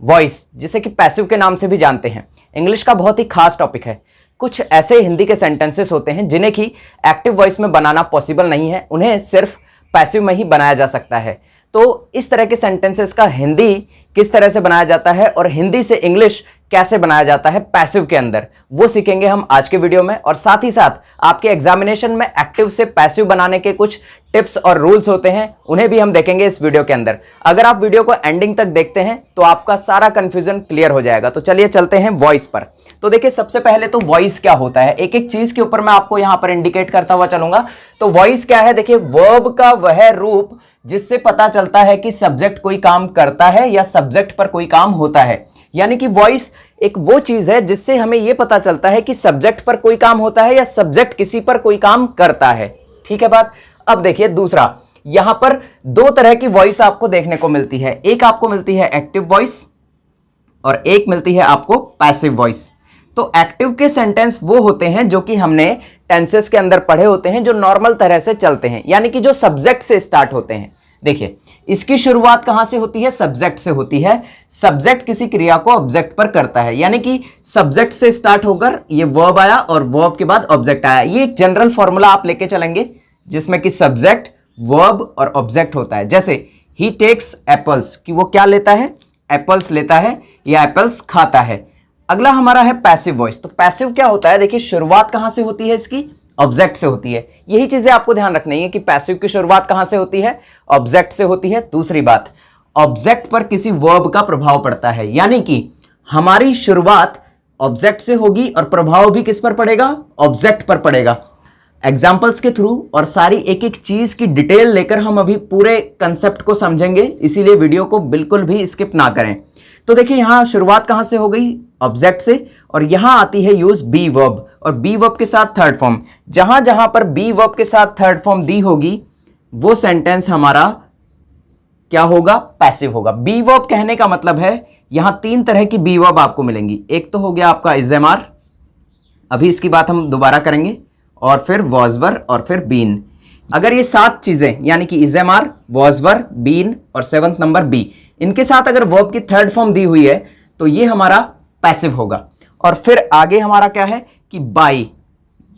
Voice, जिसे कि passive के नाम से भी जानते हैं, इंग्लिश का बहुत ही खास टॉपिक है। कुछ ऐसे हिंदी के सेंटेंसेस होते हैं जिन्हें कि एक्टिव वॉइस में बनाना पॉसिबल नहीं है, उन्हें सिर्फ पैसिव में ही बनाया जा सकता है। तो इस तरह के सेंटेंसेस का हिंदी किस तरह से बनाया जाता है और हिंदी से इंग्लिश कैसे बनाया जाता है पैसिव के अंदर, वो सीखेंगे हम आज के वीडियो में। और साथ ही साथ आपके एग्जामिनेशन में एक्टिव से पैसिव बनाने के कुछ टिप्स और रूल्स होते हैं, उन्हें भी हम देखेंगे इस वीडियो के अंदर। अगर आप वीडियो को एंडिंग तक देखते हैं तो आपका सारा कंफ्यूजन क्लियर हो जाएगा। तो चलिए चलते हैं वॉइस पर। तो देखिए, सबसे पहले तो वॉइस क्या होता है, एक एक चीज के ऊपर मैं आपको यहां पर इंडिकेट करता हुआ चलूंगा। तो वॉइस क्या है, देखिए, वर्ब का वह रूप जिससे पता चलता है कि सब्जेक्ट कोई काम करता है या सब्जेक्ट पर कोई काम होता है। यानी कि वॉइस एक वो चीज है जिससे हमें यह पता चलता है कि सब्जेक्ट पर कोई काम होता है या सब्जेक्ट किसी पर कोई काम करता है। ठीक है बात। अब देखिए दूसरा, यहां पर दो तरह की वॉइस आपको देखने को मिलती है। एक आपको मिलती है एक्टिव वॉइस और एक मिलती है आपको पैसिव वॉइस। तो एक्टिव के सेंटेंस वो होते हैं जो कि हमने टेंसेस के अंदर पढ़े होते हैं, जो नॉर्मल तरह से चलते हैं, यानी कि जो सब्जेक्ट से स्टार्ट होते हैं। देखिए, इसकी शुरुआत कहां से होती है, सब्जेक्ट से होती है। सब्जेक्ट किसी क्रिया को ऑब्जेक्ट पर करता है, यानी कि सब्जेक्ट से स्टार्ट होकर ये वर्ब आया और वर्ब के बाद ऑब्जेक्ट आया। ये एक जनरल फॉर्मूला आप लेके चलेंगे जिसमें कि सब्जेक्ट, वर्ब और ऑब्जेक्ट होता है। जैसे ही टेक्स एप्पल्स, कि वो क्या लेता है, एप्पल्स लेता है या एप्पल्स खाता है। अगला हमारा है पैसिव वॉइस। तो पैसिव क्या होता है, देखिए, शुरुआत कहां से होती है इसकी, ऑब्जेक्ट से होती है। यही चीजें आपको ध्यान रखनी है कि पैसिव की शुरुआत कहां से होती है, ऑब्जेक्ट से होती है। दूसरी बात, ऑब्जेक्ट पर किसी वर्ब का प्रभाव पड़ता है, यानी कि हमारी शुरुआत ऑब्जेक्ट से होगी और प्रभाव भी किस पर पड़ेगा, ऑब्जेक्ट पर पड़ेगा। एग्जाम्पल्स के थ्रू और सारी एक एक चीज की डिटेल लेकर हम अभी पूरे कंसेप्ट को समझेंगे, इसीलिए वीडियो को बिल्कुल भी स्किप ना करें। तो देखिए, यहां शुरुआत कहां से हो गई, ऑब्जेक्ट से, और यहां आती है यूज बी वर्ब, और बी वर्ब के साथ थर्ड फॉर्म। जहां जहां पर बी वर्ब के साथ थर्ड फॉर्म दी होगी वो सेंटेंस हमारा क्या होगा, पैसिव होगा। बी वर्ब कहने का मतलब है, यहां तीन तरह की बी वर्ब आपको मिलेंगी। एक तो हो गया आपका इज़ेमार, अभी इसकी बात हम दोबारा करेंगे, और फिर वॉजवर और फिर बीन। अगर ये सात चीजें, यानी कि इज़ेमार, वॉजवर, बीन और सेवंथ नंबर बी, इनके साथ अगर वर्ब की थर्ड फॉर्म दी हुई है तो ये हमारा पैसिव होगा। और फिर आगे हमारा क्या है कि बाई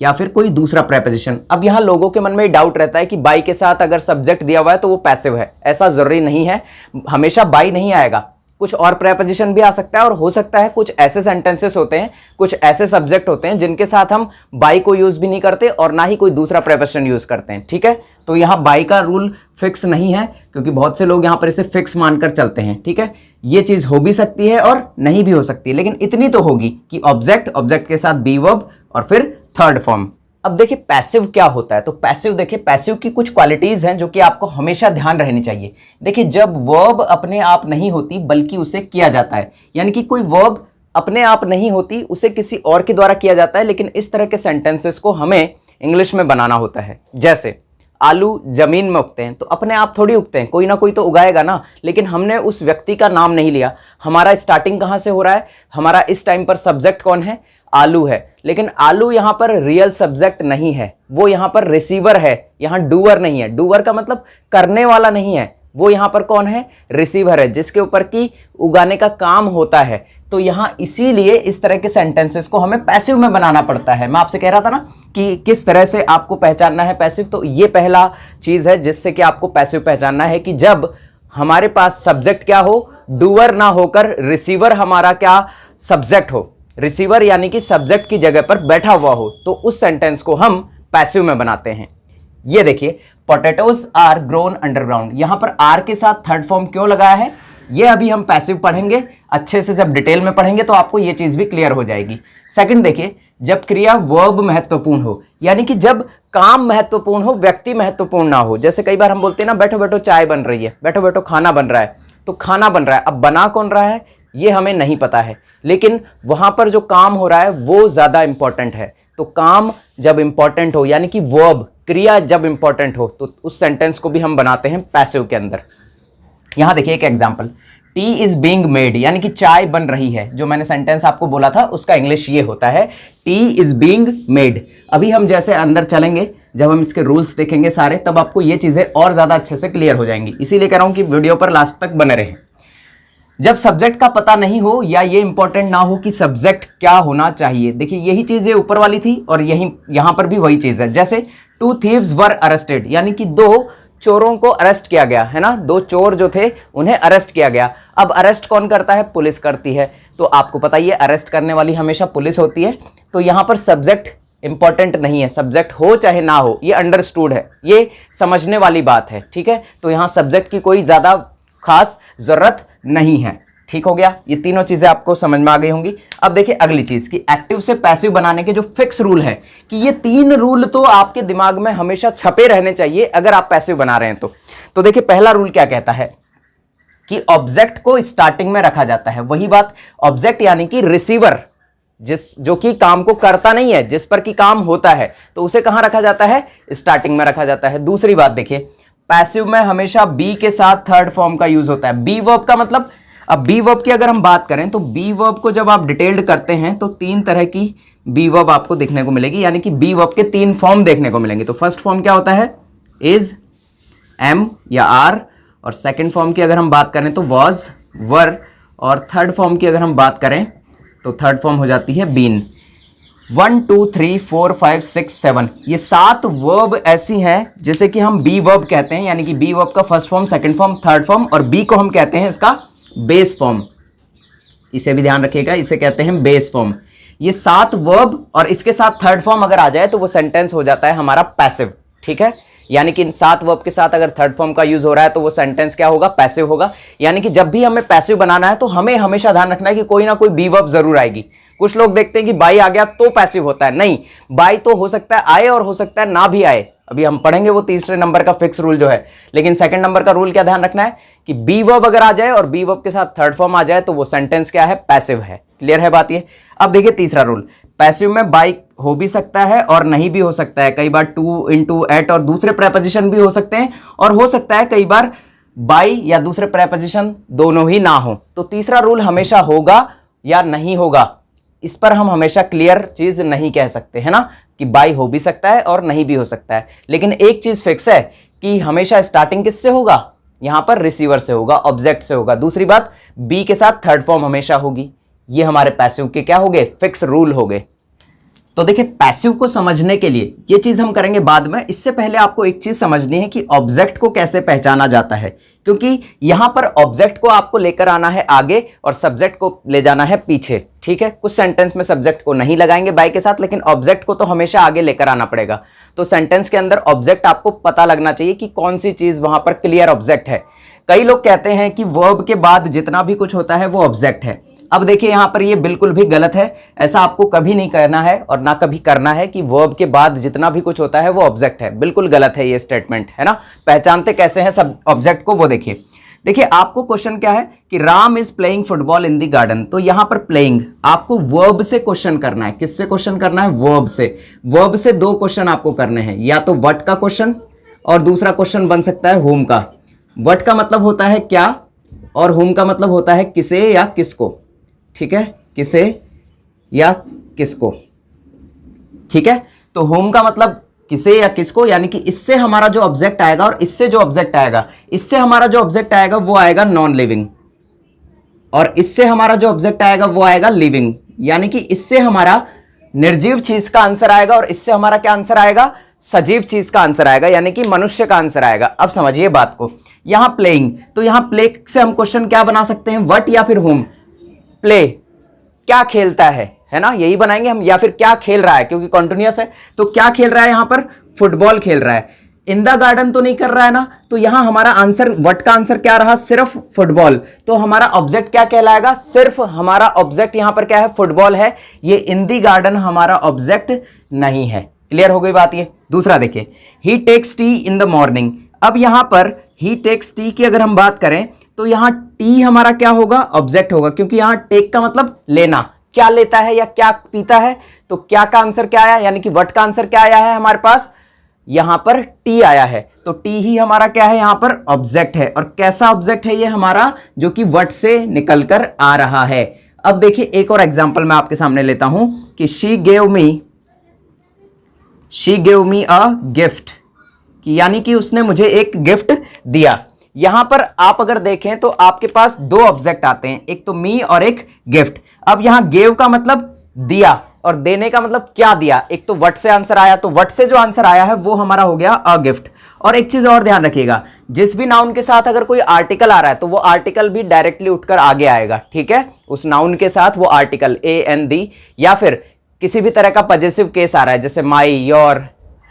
या फिर कोई दूसरा प्रेपोजिशन। अब यहां लोगों के मन में डाउट रहता है कि बाई के साथ अगर सब्जेक्ट दिया हुआ है तो वो पैसिव है। ऐसा जरूरी नहीं है, हमेशा बाई नहीं आएगा, कुछ और प्रेपोजिशन भी आ सकता है। और हो सकता है कुछ ऐसे सेंटेंसेस होते हैं, कुछ ऐसे सब्जेक्ट होते हैं जिनके साथ हम बाई को यूज भी नहीं करते और ना ही कोई दूसरा प्रेपोजिशन यूज करते हैं। ठीक है, तो यहाँ बाई का रूल फिक्स नहीं है, क्योंकि बहुत से लोग यहाँ पर इसे फिक्स मानकर चलते हैं। ठीक है, ये चीज हो भी सकती है और नहीं भी हो सकती है, लेकिन इतनी तो होगी कि ऑब्जेक्ट, ऑब्जेक्ट के साथ बी वर्ब और फिर थर्ड फॉर्म। अब देखिए पैसिव क्या होता है। तो पैसिव, देखिए, पैसिव की कुछ क्वालिटीज हैं जो कि आपको हमेशा ध्यान रहनी चाहिए। देखिए, जब वर्ब अपने आप नहीं होती बल्कि उसे किया जाता है, यानी कि कोई वर्ब अपने आप नहीं होती, उसे किसी और के द्वारा किया जाता है, लेकिन इस तरह के सेंटेंसेस को हमें इंग्लिश में बनाना होता है। जैसे आलू जमीन में उगते हैं, तो अपने आप थोड़ी उगते हैं, कोई ना कोई तो उगाएगा ना, लेकिन हमने उस व्यक्ति का नाम नहीं लिया। हमारा स्टार्टिंग कहां से हो रहा है, हमारा इस टाइम पर सब्जेक्ट कौन है, आलू है, लेकिन आलू यहां पर रियल सब्जेक्ट नहीं है, वो यहां पर रिसीवर है, यहां डूअर नहीं है। डूअर का मतलब करने वाला नहीं है, वो यहां पर कौन है, रिसीवर है, जिसके ऊपर की उगाने का काम होता है। तो यहां इसीलिए इस तरह के सेंटेंसेस को हमें पैसिव में बनाना पड़ता है। मैं आपसे कह रहा था ना कि किस तरह से आपको पहचानना है पैसिव, तो ये पहला चीज है जिससे कि आपको पैसिव पहचानना है कि जब हमारे पास सब्जेक्ट क्या हो, डूअर ना होकर रिसीवर हमारा क्या सब्जेक्ट हो, रिसीवर यानी कि सब्जेक्ट की जगह पर बैठा हुआ हो, तो उस सेंटेंस को हम पैसिव में बनाते हैं। ये देखिए, पोटैटोज आर ग्रोन अंडरग्राउंड, यहां पर आर के साथ थर्ड फॉर्म क्यों लगाया है, ये अभी हम पैसिव पढ़ेंगे अच्छे से, जब डिटेल में पढ़ेंगे तो आपको ये चीज भी क्लियर हो जाएगी। सेकंड देखिए, जब क्रिया वर्ब महत्वपूर्ण हो, यानी कि जब काम महत्वपूर्ण हो, व्यक्ति महत्वपूर्ण ना हो। जैसे कई बार हम बोलते हैं ना, बैठो बैठो चाय बन रही है, बैठो बैठो खाना बन रहा है, तो खाना बन रहा है, अब बना कौन रहा है ये हमें नहीं पता है, लेकिन वहां पर जो काम हो रहा है वो ज्यादा इंपॉर्टेंट है। तो काम जब इंपॉर्टेंट हो, यानी कि वर्ब, क्रिया जब इंपॉर्टेंट हो, तो उस सेंटेंस को भी हम बनाते हैं पैसिव के अंदर। यहां देखिए एक example, T is being made, यानी कि चाय बन रही है। जो मैंने सेंटेंस आपको बोला था उसका इंग्लिश ये होता है, टी इज बीइंग मेड। अभी हम जैसे अंदर चलेंगे, जब हम इसके रूल्स देखेंगे सारे, तब आपको ये चीजें और ज्यादा अच्छे से क्लियर हो जाएंगी। इसीलिए कह रहा हूं कि वीडियो पर लास्ट तक बने रहें। जब सब्जेक्ट का पता नहीं हो या ये इंपॉर्टेंट ना हो कि सब्जेक्ट क्या होना चाहिए। देखिए यही चीज ये ऊपर वाली थी और यही यहां पर भी वही चीज है। जैसे 2 thieves वर अरेस्टेड, यानी कि 2 चोरों को अरेस्ट किया गया है ना, 2 चोर जो थे उन्हें अरेस्ट किया गया। अब अरेस्ट कौन करता है? पुलिस करती है। तो आपको पता ही है अरेस्ट करने वाली हमेशा पुलिस होती है। तो यहां पर सब्जेक्ट इंपॉर्टेंट नहीं है, सब्जेक्ट हो चाहे ना हो, ये अंडरस्टूड है, ये समझने वाली बात है, ठीक है। तो यहां सब्जेक्ट की कोई ज्यादा खास जरूरत नहीं है, ठीक हो गया। ये तीनों चीजें आपको समझ में आ गई होंगी। अब देखिए अगली चीज कि एक्टिव से पैसिव बनाने के जो फिक्स रूल है, कि ये 3 रूल तो आपके दिमाग में हमेशा छपे रहने चाहिए अगर आप पैसिव बना रहे हैं तो देखिए पहला रूल क्या कहता है कि ऑब्जेक्ट को स्टार्टिंग में रखा जाता है। वही बात, ऑब्जेक्ट यानी कि रिसीवर, जो कि काम को करता नहीं है, जिस पर कि काम होता है, तो उसे कहां रखा जाता है? स्टार्टिंग में रखा जाता है। दूसरी बात देखिए, पैसिव में हमेशा बी के साथ थर्ड फॉर्म का यूज होता है। बी वर्ब का मतलब, अब बी वर्ब की अगर हम बात करें तो बी वर्ब को जब आप डिटेल्ड करते हैं तो 3 तरह की बी वर्ब आपको देखने को मिलेगी, यानी कि बी वर्ब के 3 फॉर्म देखने को मिलेंगे। तो फर्स्ट फॉर्म क्या होता है? इज, एम या आर। और सेकंड फॉर्म की अगर हम बात करें तो वॉज, वर। और थर्ड फॉर्म की अगर हम बात करें तो थर्ड फॉर्म हो जाती है बीन। 1 2 3 4 5 6 7 ये 7 वर्ब ऐसी हैं जिसे कि हम बी वर्ब कहते हैं, यानी कि बी वर्ब का first form, second form, third form, और बी को हम कहते हैं इसका बेस फॉर्म। इसे भी ध्यान रखिएगा, इसे कहते हैं बेस फॉर्म। ये 7 वर्ब और इसके साथ थर्ड फॉर्म अगर आ जाए तो वो सेंटेंस हो जाता है हमारा पैसिव, ठीक है। यानी कि इन 7 वर्ब के साथ अगर थर्ड फॉर्म का यूज हो रहा है तो वो सेंटेंस क्या होगा? पैसिव होगा। यानी कि जब भी हमें पैसिव बनाना है तो हमें हमेशा ध्यान रखना है कि कोई ना कोई बी वर्ब जरूर आएगी। कुछ लोग देखते हैं कि बाई आ गया तो पैसिव होता है, नहीं, बाई तो हो सकता है आए और हो सकता है ना भी आए। अभी हम पढ़ेंगे वो तीसरे नंबर का फिक्स रूल जो है। लेकिन सेकंड नंबर का रूल क्या ध्यान रखना है कि बी वर्ब अगर आ जाए और बी वर्ब के साथ थर्ड फॉर्म आ जाए तो वो सेंटेंस क्या है? पैसिव है। क्लियर है बात ये? अब देखिए तीसरा रूल, पैसिव में बाई हो भी सकता है और नहीं भी हो सकता है। कई बार टू, इनटू, एट और दूसरे प्रेपोजिशन भी हो सकते हैं, और हो सकता है कई बार बाई या दूसरे प्रेपोजिशन दोनों ही ना हो। तो तीसरा रूल हमेशा होगा या नहीं होगा, इस पर हम हमेशा क्लियर चीज नहीं कह सकते, है ना, कि बाई हो भी सकता है और नहीं भी हो सकता है। लेकिन एक चीज फिक्स है कि हमेशा स्टार्टिंग किससे होगा? यहां पर रिसीवर से होगा, ऑब्जेक्ट से होगा। दूसरी बात, बी के साथ थर्ड फॉर्म हमेशा होगी। ये हमारे पैसिव के क्या हो गए? फिक्स रूल हो गए। तो देखिए पैसिव को समझने के लिए ये चीज हम करेंगे बाद में, इससे पहले आपको एक चीज समझनी है कि ऑब्जेक्ट को कैसे पहचाना जाता है, क्योंकि यहां पर ऑब्जेक्ट को आपको लेकर आना है आगे और सब्जेक्ट को ले जाना है पीछे, ठीक है। कुछ सेंटेंस में सब्जेक्ट को नहीं लगाएंगे बाय के साथ, लेकिन ऑब्जेक्ट को तो हमेशा आगे लेकर आना पड़ेगा। तो सेंटेंस के अंदर ऑब्जेक्ट आपको पता लगना चाहिए कि कौन सी चीज वहां पर क्लियर ऑब्जेक्ट है। कई लोग कहते हैं कि वर्ब के बाद जितना भी कुछ होता है वो ऑब्जेक्ट है। अब देखिए यहां पर ये बिल्कुल भी गलत है। ऐसा आपको कभी नहीं करना है और ना कभी करना है कि वर्ब के बाद जितना भी कुछ होता है वो ऑब्जेक्ट है। बिल्कुल गलत है ये स्टेटमेंट, है ना। पहचानते कैसे हैं सब ऑब्जेक्ट को, वो देखिए आपको क्वेश्चन क्या है कि Ram is playing football in the garden. तो यहां पर प्लेइंग आपको वर्ब से क्वेश्चन करना है। किससे क्वेश्चन करना है? वर्ब से। वर्ब से 2 क्वेश्चन आपको करने हैं, या तो व्हाट का क्वेश्चन और दूसरा क्वेश्चन बन सकता है होम का। व्हाट का मतलब होता है क्या, और होम का मतलब होता है किसे या किसको, ठीक है, किसे या किसको, ठीक है। तो होम का मतलब किसे या किसको, यानी कि इससे हमारा जो ऑब्जेक्ट आएगा और इससे जो ऑब्जेक्ट आएगा, इससे हमारा जो ऑब्जेक्ट आएगा वो आएगा नॉन लिविंग, और इससे हमारा जो ऑब्जेक्ट आएगा वो आएगा लिविंग। यानी कि इससे हमारा निर्जीव चीज का आंसर आएगा और इससे हमारा क्या आंसर आएगा? सजीव चीज का आंसर आएगा, यानी कि मनुष्य का आंसर आएगा। अब समझिए बात को। यहां प्लेइंग, तो यहां प्ले से हम क्वेश्चन क्या बना सकते हैं? व्हाट या फिर होम। प्ले क्या खेलता है ना, यही बनाएंगे हम, या फिर क्या खेल रहा है, क्योंकि कॉन्टिन्यूअस है। तो क्या खेल रहा है? यहां पर फुटबॉल खेल रहा है। इन द गार्डन तो नहीं कर रहा है ना, तो यहां हमारा आंसर, व्हाट का आंसर क्या रहा? सिर्फ फुटबॉल। तो हमारा ऑब्जेक्ट क्या कहलाएगा? सिर्फ हमारा ऑब्जेक्ट यहां पर क्या है? फुटबॉल है। ये इन द गार्डन हमारा ऑब्जेक्ट नहीं है। क्लियर हो गई बात ये। दूसरा देखिए, he takes tea in the morning. अब यहां पर ही टेक्स टी की अगर हम बात करें तो यहां टी हमारा क्या होगा? ऑब्जेक्ट होगा, क्योंकि यहां टेक का मतलब लेना, क्या लेता है या क्या पीता है। तो क्या का आंसर क्या आया, यानी कि व्हाट का आंसर क्या आया है हमारे पास? यहां पर टी आया है। तो टी ही हमारा क्या है? यहां पर ऑब्जेक्ट है। और कैसा ऑब्जेक्ट है ये हमारा? जो कि व्हाट से निकलकर आ रहा है। अब देखिए एक और एग्जांपल मैं आपके सामने लेता हूं कि she gave me a gift, कि यानी कि उसने मुझे एक गिफ्ट दिया। यहां पर आप अगर देखें तो आपके पास दो ऑब्जेक्ट आते हैं, एक तो मी और एक गिफ्ट। अब यहां गेव का मतलब दिया और देने का मतलब क्या दिया। एक तो वट से आंसर आया, तो वट से जो आंसर आया है वो हमारा हो गया अ गिफ्ट। और एक चीज और ध्यान रखिएगा, जिस भी नाउन के साथ अगर कोई आर्टिकल आ रहा है तो वो आर्टिकल भी डायरेक्टली उठकर आगे आएगा, ठीक है। उस नाउन के साथ वो आर्टिकल ए एन दी, या फिर किसी भी तरह का पजेसिव केस आ रहा है जैसे माई, योर,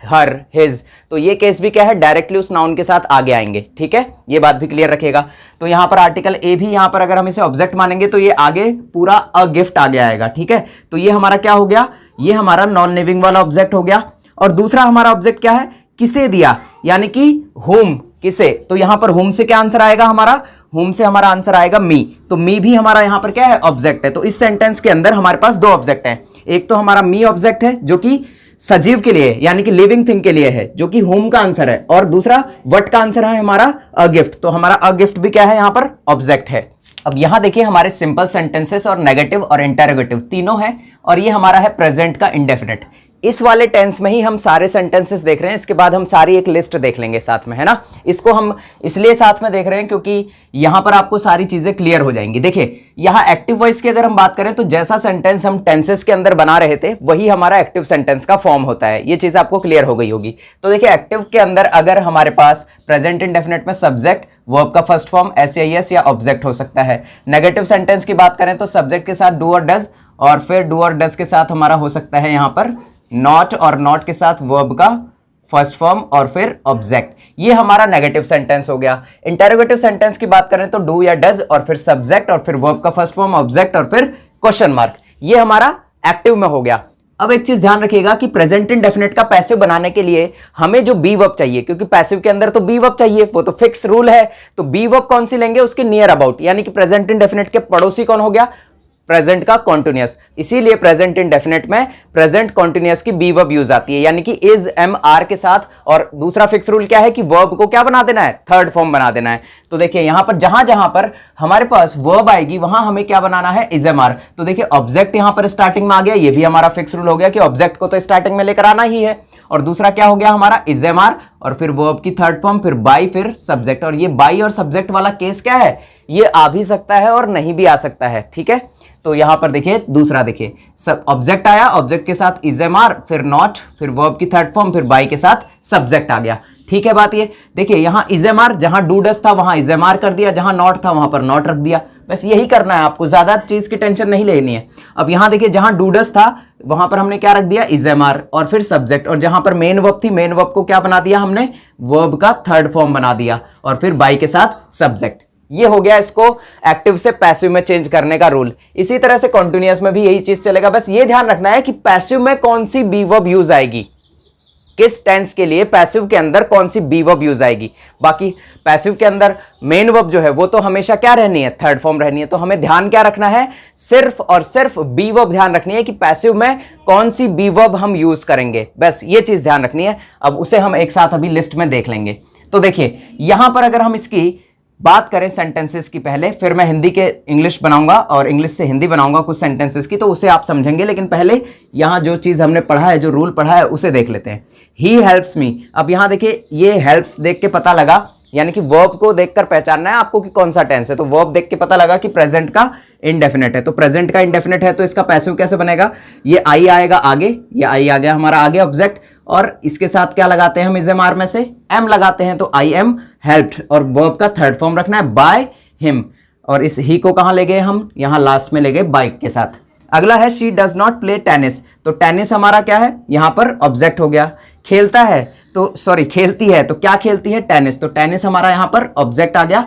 हर, हिज, तो ये केस भी क्या है, डायरेक्टली उस नाउन के साथ आगे आएंगे, ठीक है। ये बात भी क्लियर रखिएगा। तो यहां पर आर्टिकल ए भी यहां पर अगर हम इसे ऑब्जेक्ट मानेंगे तो ये आगे पूरा अ गिफ्ट आगे आएगा, ठीक है। तो ये हमारा क्या हो गया, ये हमारा नॉन लिविंग वाला ऑब्जेक्ट हो गया। और दूसरा हमारा ऑब्जेक्ट क्या है, किसे दिया, यानी कि होम, किसे। तो यहां पर होम से क्या आंसर आएगा हमारा, होम से हमारा आंसर आएगा मी। तो मी भी हमारा यहां पर क्या है, ऑब्जेक्ट है। तो इस सेंटेंस के अंदर हमारे पास दो ऑब्जेक्ट हैं, एक तो हमारा मी ऑब्जेक्ट है जो कि सजीव के लिए यानी कि लिविंग थिंग के लिए है, जो कि होम का आंसर है, और दूसरा वट का आंसर है हमारा अ गिफ्ट। तो हमारा अ गिफ्ट भी क्या है, यहां पर ऑब्जेक्ट है। अब यहां देखिए हमारे सिंपल सेंटेंसेस और नेगेटिव और इंटरोगेटिव तीनों हैं, और ये हमारा है प्रेजेंट का इंडेफिनिट। इस वाले टेंस में ही हम सारे सेंटेंसेस देख रहे हैं, इसके बाद हम सारी एक लिस्ट देख लेंगे साथ में, है ना। इसको हम इसलिए साथ में देख रहे हैं क्योंकि यहां पर आपको सारी चीजें क्लियर हो जाएंगी। देखिए यहां एक्टिव वॉइस की अगर हम बात करें तो जैसा सेंटेंस हम टेंसेस के अंदर बना रहे थे वही हमारा एक्टिव सेंटेंस का फॉर्म होता है, ये चीज आपको क्लियर हो गई होगी। तो देखिए एक्टिव के अंदर अगर हमारे पास प्रेजेंट इंडेफिनिट में सब्जेक्ट, वर्ब का फर्स्ट फॉर्म एस या ऑब्जेक्ट हो सकता है। नेगेटिव सेंटेंस की बात करें तो सब्जेक्ट के साथ डू और डज, और फिर डू और डज के साथ हमारा हो सकता है यहां पर नॉट, और नॉट के साथ वर्ब का फर्स्ट फॉर्म और फिर ऑब्जेक्ट। ये हमारा नेगेटिव सेंटेंस हो गया। इंटरोगेटिव सेंटेंस की बात करें तो डू या डज और फिर सब्जेक्ट और फिर वर्ब का फर्स्ट फॉर्म, ऑब्जेक्ट और फिर क्वेश्चन मार्क। ये हमारा एक्टिव में हो गया। अब एक चीज ध्यान रखिएगा कि प्रेजेंट इंडेफिनिट का पैसिव बनाने के लिए हमें जो बी वर्ब चाहिए, क्योंकि पैसिव के अंदर तो बी वर्ब चाहिए, वो तो फिक्स रूल है। तो बी वर्ब कौन सी लेंगे, उसके नियर अबाउट, यानी कि प्रेजेंट इंडेफिनिट के पड़ोसी कौन हो गया, प्रेजेंट का कॉन्टिन्यूअस। इसीलिए प्रेजेंट इंडेफिनिट में प्रेजेंट कॉन्टिन्यूअस की बी वर्ब यूज आती है, यानी कि इज एम आर के साथ। और दूसरा फिक्स रूल क्या है कि वर्ब को क्या बना देना है, थर्ड फॉर्म बना देना है। तो देखिए यहां पर जहां जहां पर हमारे पास वर्ब आएगी वहां हमें क्या बनाना है, इज एम आर। तो देखिए ऑब्जेक्ट यहां पर स्टार्टिंग में आ गया, ये भी हमारा फिक्स रूल हो गया कि ऑब्जेक्ट को तो स्टार्टिंग में लेकर आना ही है। और दूसरा क्या हो गया हमारा, इज एम आर, और फिर वर्ब की थर्ड फॉर्म, फिर बाई, फिर सब्जेक्ट। और ये बाई और सब्जेक्ट वाला केस क्या है, ये आ भी सकता है और नहीं भी आ सकता है, ठीक है। तो यहां पर देखिए दूसरा, देखिए सब ऑब्जेक्ट आया, ऑब्जेक्ट के साथ इज एम आर, फिर नॉट, फिर वर्ब की थर्ड फॉर्म, फिर बाई के साथ सब्जेक्ट आ गया, ठीक है बात। ये देखिए यहां इज एम आर, जहां डू डज था वहां इज एम आर कर दिया, जहां नॉट था वहां पर नॉट रख दिया। बस यही करना है आपको, ज्यादा चीज की टेंशन नहीं लेनी है। अब यहां देखिए जहां डू डज था वहां पर हमने क्या रख दिया, इज एम आर और फिर सब्जेक्ट। और जहां पर मेन वर्ब थी, मेन वर्ब को क्या बना दिया हमने, वर्ब का थर्ड फॉर्म बना दिया, और फिर बाई के साथ सब्जेक्ट। ये हो गया इसको एक्टिव से पैसिव में चेंज करने का रूल। इसी तरह से कॉन्टिन्यूअस में भी यही चीज चलेगा। बस ये ध्यान रखना है कि पैसिव में कौन सी बी वर्ब यूज आएगी, किस टेंस के लिए पैसिव के अंदर कौन सी बी वर्ब यूज आएगी। बाकी पैसिव के अंदर मेन वर्ब जो है वो तो हमेशा क्या रहनी है, थर्ड फॉर्म रहनी है। तो हमें ध्यान क्या रखना है, सिर्फ और सिर्फ बी वर्ब ध्यान रखनी है कि पैसिव में कौन सी बी वर्ब हम यूज करेंगे, बस ये चीज ध्यान रखनी है। अब उसे हम एक साथ अभी लिस्ट में देख लेंगे। तो देखिए यहां पर अगर हम इसकी बात करें सेंटेंसेस की, पहले फिर मैं हिंदी के इंग्लिश बनाऊंगा और इंग्लिश से हिंदी बनाऊंगा कुछ सेंटेंसेस की, तो उसे आप समझेंगे। लेकिन पहले यहां जो चीज हमने पढ़ा है, जो रूल पढ़ा है, उसे देख लेते हैं। He helps me. अब यहां देखिए ये हेल्प्स देख के पता लगा, यानी कि वर्ब को देखकर पहचानना है आपको कि कौन सा टेंस है। तो वर्ब देख के पता लगा कि प्रेजेंट का इंडेफिनिट है। तो प्रेजेंट का इंडेफिनिट है तो इसका पैसिव कैसे बनेगा, ये आई आएगा आगे, ये आई आ गया हमारा आगे ऑब्जेक्ट, और इसके साथ क्या लगाते हैं हम, इज एम आर में से एम लगाते हैं। तो आई एम हेल्प्ड, और वर्ब का थर्ड फॉर्म रखना है बाय हिम, और इस ही को कहां ले गए हम, यहां लास्ट में ले गए बाइक के साथ। अगला है she does not play tennis. तो टेनिस हमारा क्या है, यहां पर ऑब्जेक्ट हो गया। खेलता है तो सॉरी खेलती है, तो क्या खेलती है, टेनिस। तो टेनिस हमारा यहां पर ऑब्जेक्ट आ गया,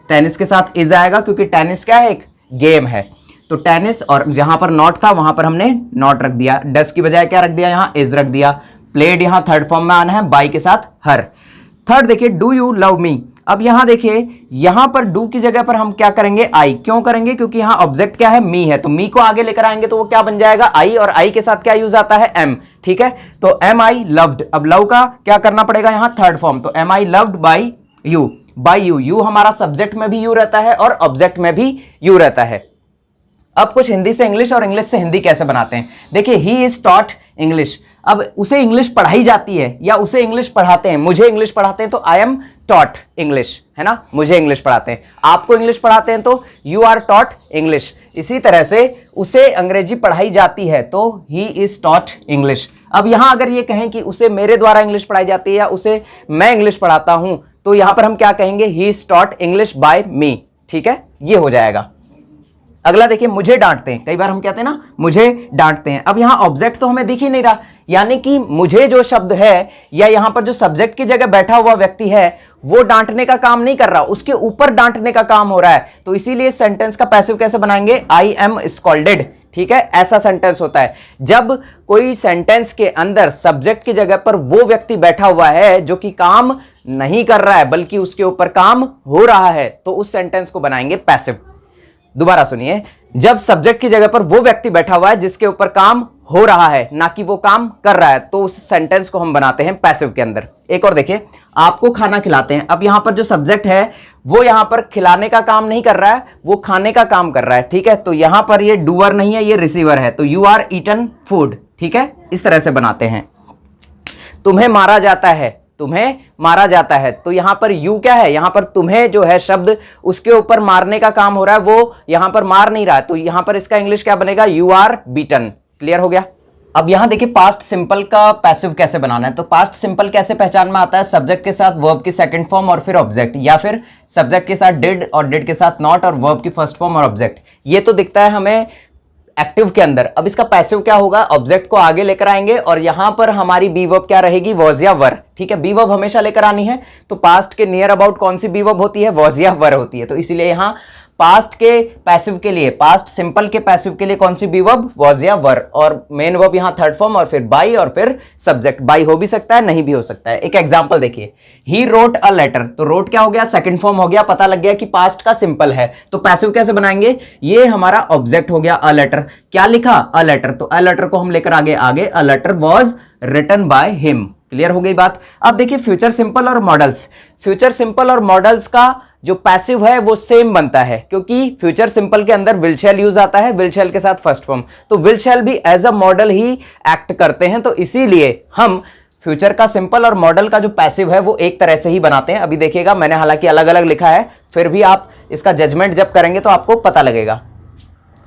टेनिस के साथ इज आएगा क्योंकि टेनिस क्या है, एक गेम है। तो टेनिस, और जहां पर नॉट था वहां पर हमने नॉट रख दिया, डज की बजाय क्या रख दिया, यहां इज रख दिया। प्लेड यहां थर्ड फॉर्म में आना है, बाई के साथ हर। थर्ड देखिए डू यू लव मी। अब यहां देखिए यहां पर डू की जगह पर हम क्या करेंगे, आई। क्यों करेंगे, क्योंकि यहां ऑब्जेक्ट क्या है, मी है। तो मी को आगे लेकर आएंगे तो वो क्या बन जाएगा, आई, और आई के साथ क्या यूज आता है, एम, ठीक है। तो एम आई लव्ड। अब लव का क्या करना पड़ेगा, यहां थर्ड फॉर्म। तो am I loved by you, by you. You हमारा सब्जेक्ट में भी यू रहता है और ऑब्जेक्ट में भी यू रहता है। अब कुछ हिंदी से इंग्लिश और इंग्लिश से हिंदी कैसे बनाते हैं, देखिए ही इज टॉट इंग्लिश। अब उसे इंग्लिश पढ़ाई जाती है या उसे इंग्लिश पढ़ाते हैं, मुझे इंग्लिश पढ़ाते हैं तो आई एम टॉट इंग्लिश, है ना, मुझे इंग्लिश पढ़ाते हैं। आपको इंग्लिश पढ़ाते हैं तो यू आर टॉट इंग्लिश। इसी तरह से उसे अंग्रेजी पढ़ाई जाती है तो ही इज टॉट इंग्लिश। अब यहां अगर ये कहें कि उसे मेरे द्वारा इंग्लिश पढ़ाई जाती है या उसे मैं इंग्लिश पढ़ाता हूं, तो यहां पर हम क्या कहेंगे, he is taught English by me. ठीक है, ये हो जाएगा। अगला देखिए, मुझे डांटते हैं। कई बार हम कहते हैं ना, मुझे डांटते हैं। अब यहां ऑब्जेक्ट तो हमें दिख ही नहीं रहा, यानी कि मुझे जो शब्द है या यहां पर जो सब्जेक्ट की जगह बैठा हुआ व्यक्ति है वो डांटने का काम नहीं कर रहा, उसके ऊपर डांटने का काम हो रहा है। तो इसीलिए सेंटेंस का पैसिव कैसे बनाएंगे, आई एम स्कॉल्डेड। ठीक है, ऐसा सेंटेंस होता है जब कोई सेंटेंस के अंदर सब्जेक्ट की जगह पर वो व्यक्ति बैठा हुआ है जो कि काम नहीं कर रहा है बल्कि उसके ऊपर काम हो रहा है, तो उस सेंटेंस को बनाएंगे पैसिव। दोबारा सुनिए, जब सब्जेक्ट की जगह पर वो व्यक्ति बैठा हुआ है जिसके ऊपर काम हो रहा है, ना कि वो काम कर रहा है, तो उस सेंटेंस को हम बनाते हैं पैसिव के अंदर। एक और देखिए, आपको खाना खिलाते हैं। अब यहां पर जो सब्जेक्ट है वो यहां पर खिलाने का काम नहीं कर रहा है, वो खाने का काम कर रहा है। ठीक है, तो यहां पर ये डूअर नहीं है, ये रिसीवर है, तो यू आर ईटन फूड। ठीक है, इस तरह से बनाते हैं। तुम्हें मारा जाता है, तुम्हें मारा जाता है, तो यहां पर यू क्या है, यहां पर तुम्हें जो है शब्द उसके ऊपर मारने का काम हो रहा है, वो यहां पर मार नहीं रहा है, तो यहां पर इसका इंग्लिश क्या बनेगा, यू आर बीटन। क्लियर हो गया। अब यहां देखिए पास्ट सिंपल का पैसिव कैसे बनाना है। तो पास्ट सिंपल कैसे पहचान में आता है, सब्जेक्ट के साथ वर्ब की सेकंड फॉर्म और फिर ऑब्जेक्ट, या फिर सब्जेक्ट के साथ डिड और डिड के साथ नॉट और वर्ब की फर्स्ट फॉर्म और ऑब्जेक्ट। ये तो दिखता है हमें एक्टिव के अंदर। अब इसका पैसिव क्या होगा, ऑब्जेक्ट को आगे लेकर आएंगे और यहां पर हमारी बी वर्ब क्या रहेगी, वॉज या वर। ठीक है, बी वर्ब हमेशा लेकर आनी है, तो पास्ट के नियर अबाउट कौन सी बी वर्ब होती है, वॉज या वर होती है। तो इसीलिए यहां पास्ट के पैसिव के लिए, पास्ट सिंपल के पैसिव के लिए कौन सी बी वर्ब, वॉज या वर, और मेन वर्ब यहां थर्ड फॉर्म और फिर बाई और फिर सब्जेक्ट। बाई हो भी सकता है, नहीं भी हो सकता है। एक एग्जांपल देखिए, ही रोट अ लेटर, तो रोट क्या हो गया, सेकंड फॉर्म हो गया, पता लग गया कि पास्ट का सिंपल है। तो पैसिव कैसे बनाएंगे, ये हमारा ऑब्जेक्ट हो गया अ लेटर। क्या लिखा, अ लेटर, तो अ लेटर को हम लेकर आगे a letter was written by him. Clear हो गई बात। अब देखिए फ्यूचर सिंपल और मॉडल्स। फ्यूचर सिंपल और मॉडल्स का जो पैसिव है वो सेम बनता है, क्योंकि फ्यूचर सिंपल के अंदर विल शैल यूज आता है, विल शैल के साथ फर्स्ट फॉर्म, तो विल शैल भी एज अ मॉडल ही एक्ट करते हैं। तो इसीलिए हम फ्यूचर का सिंपल और मॉडल का जो पैसिव है वो एक तरह से ही बनाते हैं। अभी देखिएगा, मैंने हालांकि अलग अलग लिखा है, फिर भी आप इसका जजमेंट जब करेंगे तो आपको पता लगेगा।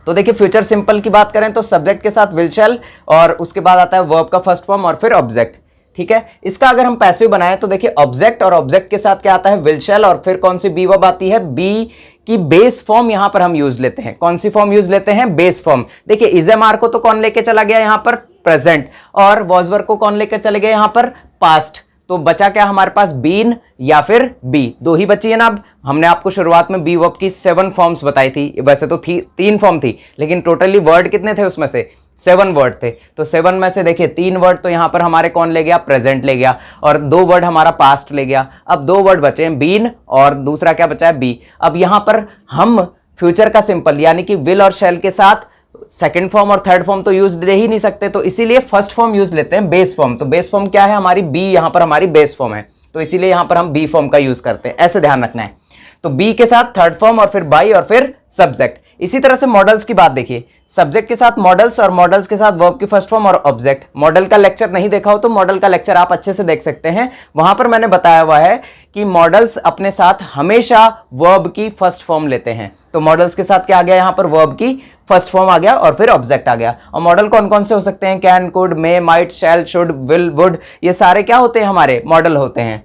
तो देखिए फ्यूचर सिंपल की बात करें तो सब्जेक्ट के साथ विल शैल और उसके बाद आता है वर्ब का फर्स्ट फॉर्म और फिर ऑब्जेक्ट। ठीक है, इसका अगर हम पैसिव बनाएं तो देखिए ऑब्जेक्ट और ऑब्जेक्ट के साथ क्या आता है, विल शैल, और फिर कौन सी बी वर्ब आती है, बी की बेस फॉर्म यहां पर हम यूज लेते हैं। कौन सी फॉर्म यूज लेते हैं, बेस फॉर्म। देखिए इजएमआर को तो कौन लेके चला गया यहां पर, प्रेजेंट, और वॉजवर को कौन लेकर चले गए यहां पर, पास्ट। तो बचा क्या हमारे पास, बीन या फिर बी, दो ही बची है ना। अब हमने आपको शुरुआत में बी वर्ब की 7 फॉर्म्स बताई थी, वैसे तो 3 फॉर्म थी, लेकिन टोटली वर्ड कितने थे उसमें से, 7 वर्ड थे। तो 7 में से देखिए 3 वर्ड तो यहां पर हमारे कौन ले गया, प्रेजेंट ले गया, और 2 वर्ड हमारा पास्ट ले गया। अब 2 वर्ड बचे हैं, बीन और दूसरा क्या बचा है, बी। अब यहां पर हम फ्यूचर का सिंपल यानी कि विल और शैल के साथ सेकंड फॉर्म और थर्ड फॉर्म तो यूज ले ही नहीं सकते, तो इसीलिए फर्स्ट फॉर्म यूज लेते हैं, बेस फॉर्म। तो बेस फॉर्म क्या है हमारी, बी, यहां पर हमारी बेस फॉर्म है, तो इसीलिए यहां पर हम बी फॉर्म का यूज करते हैं, ऐसे ध्यान रखना है। तो बी के साथ थर्ड फॉर्म और फिर बाई और फिर सब्जेक्ट। इसी तरह से मॉडल्स की बात देखिए, सब्जेक्ट के साथ मॉडल्स और मॉडल्स के साथ वर्ब की फर्स्ट फॉर्म और ऑब्जेक्ट। मॉडल का लेक्चर नहीं देखा हो तो मॉडल का लेक्चर आप अच्छे से देख सकते हैं, वहां पर मैंने बताया हुआ है कि मॉडल्स अपने साथ हमेशा वर्ब की फर्स्ट फॉर्म लेते हैं। तो मॉडल्स के साथ क्या आ गया यहां पर, वर्ब की फर्स्ट फॉर्म आ गया और फिर ऑब्जेक्ट आ गया। और मॉडल कौन कौन से हो सकते हैं, can, could, may, might, shall, should, will, would, ये सारे क्या होते हैं, हमारे मॉडल होते हैं।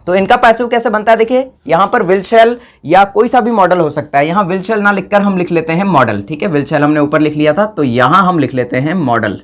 तो इनका पैसिव कैसे बनता है, देखिए यहां पर विल शैल या कोई सा भी मॉडल हो सकता है। यहां विल शैल ना लिखकर हम लिख लेते हैं मॉडल। ठीक है, विल शैल हमने ऊपर लिख लिया था, तो यहां हम लिख लेते हैं मॉडल।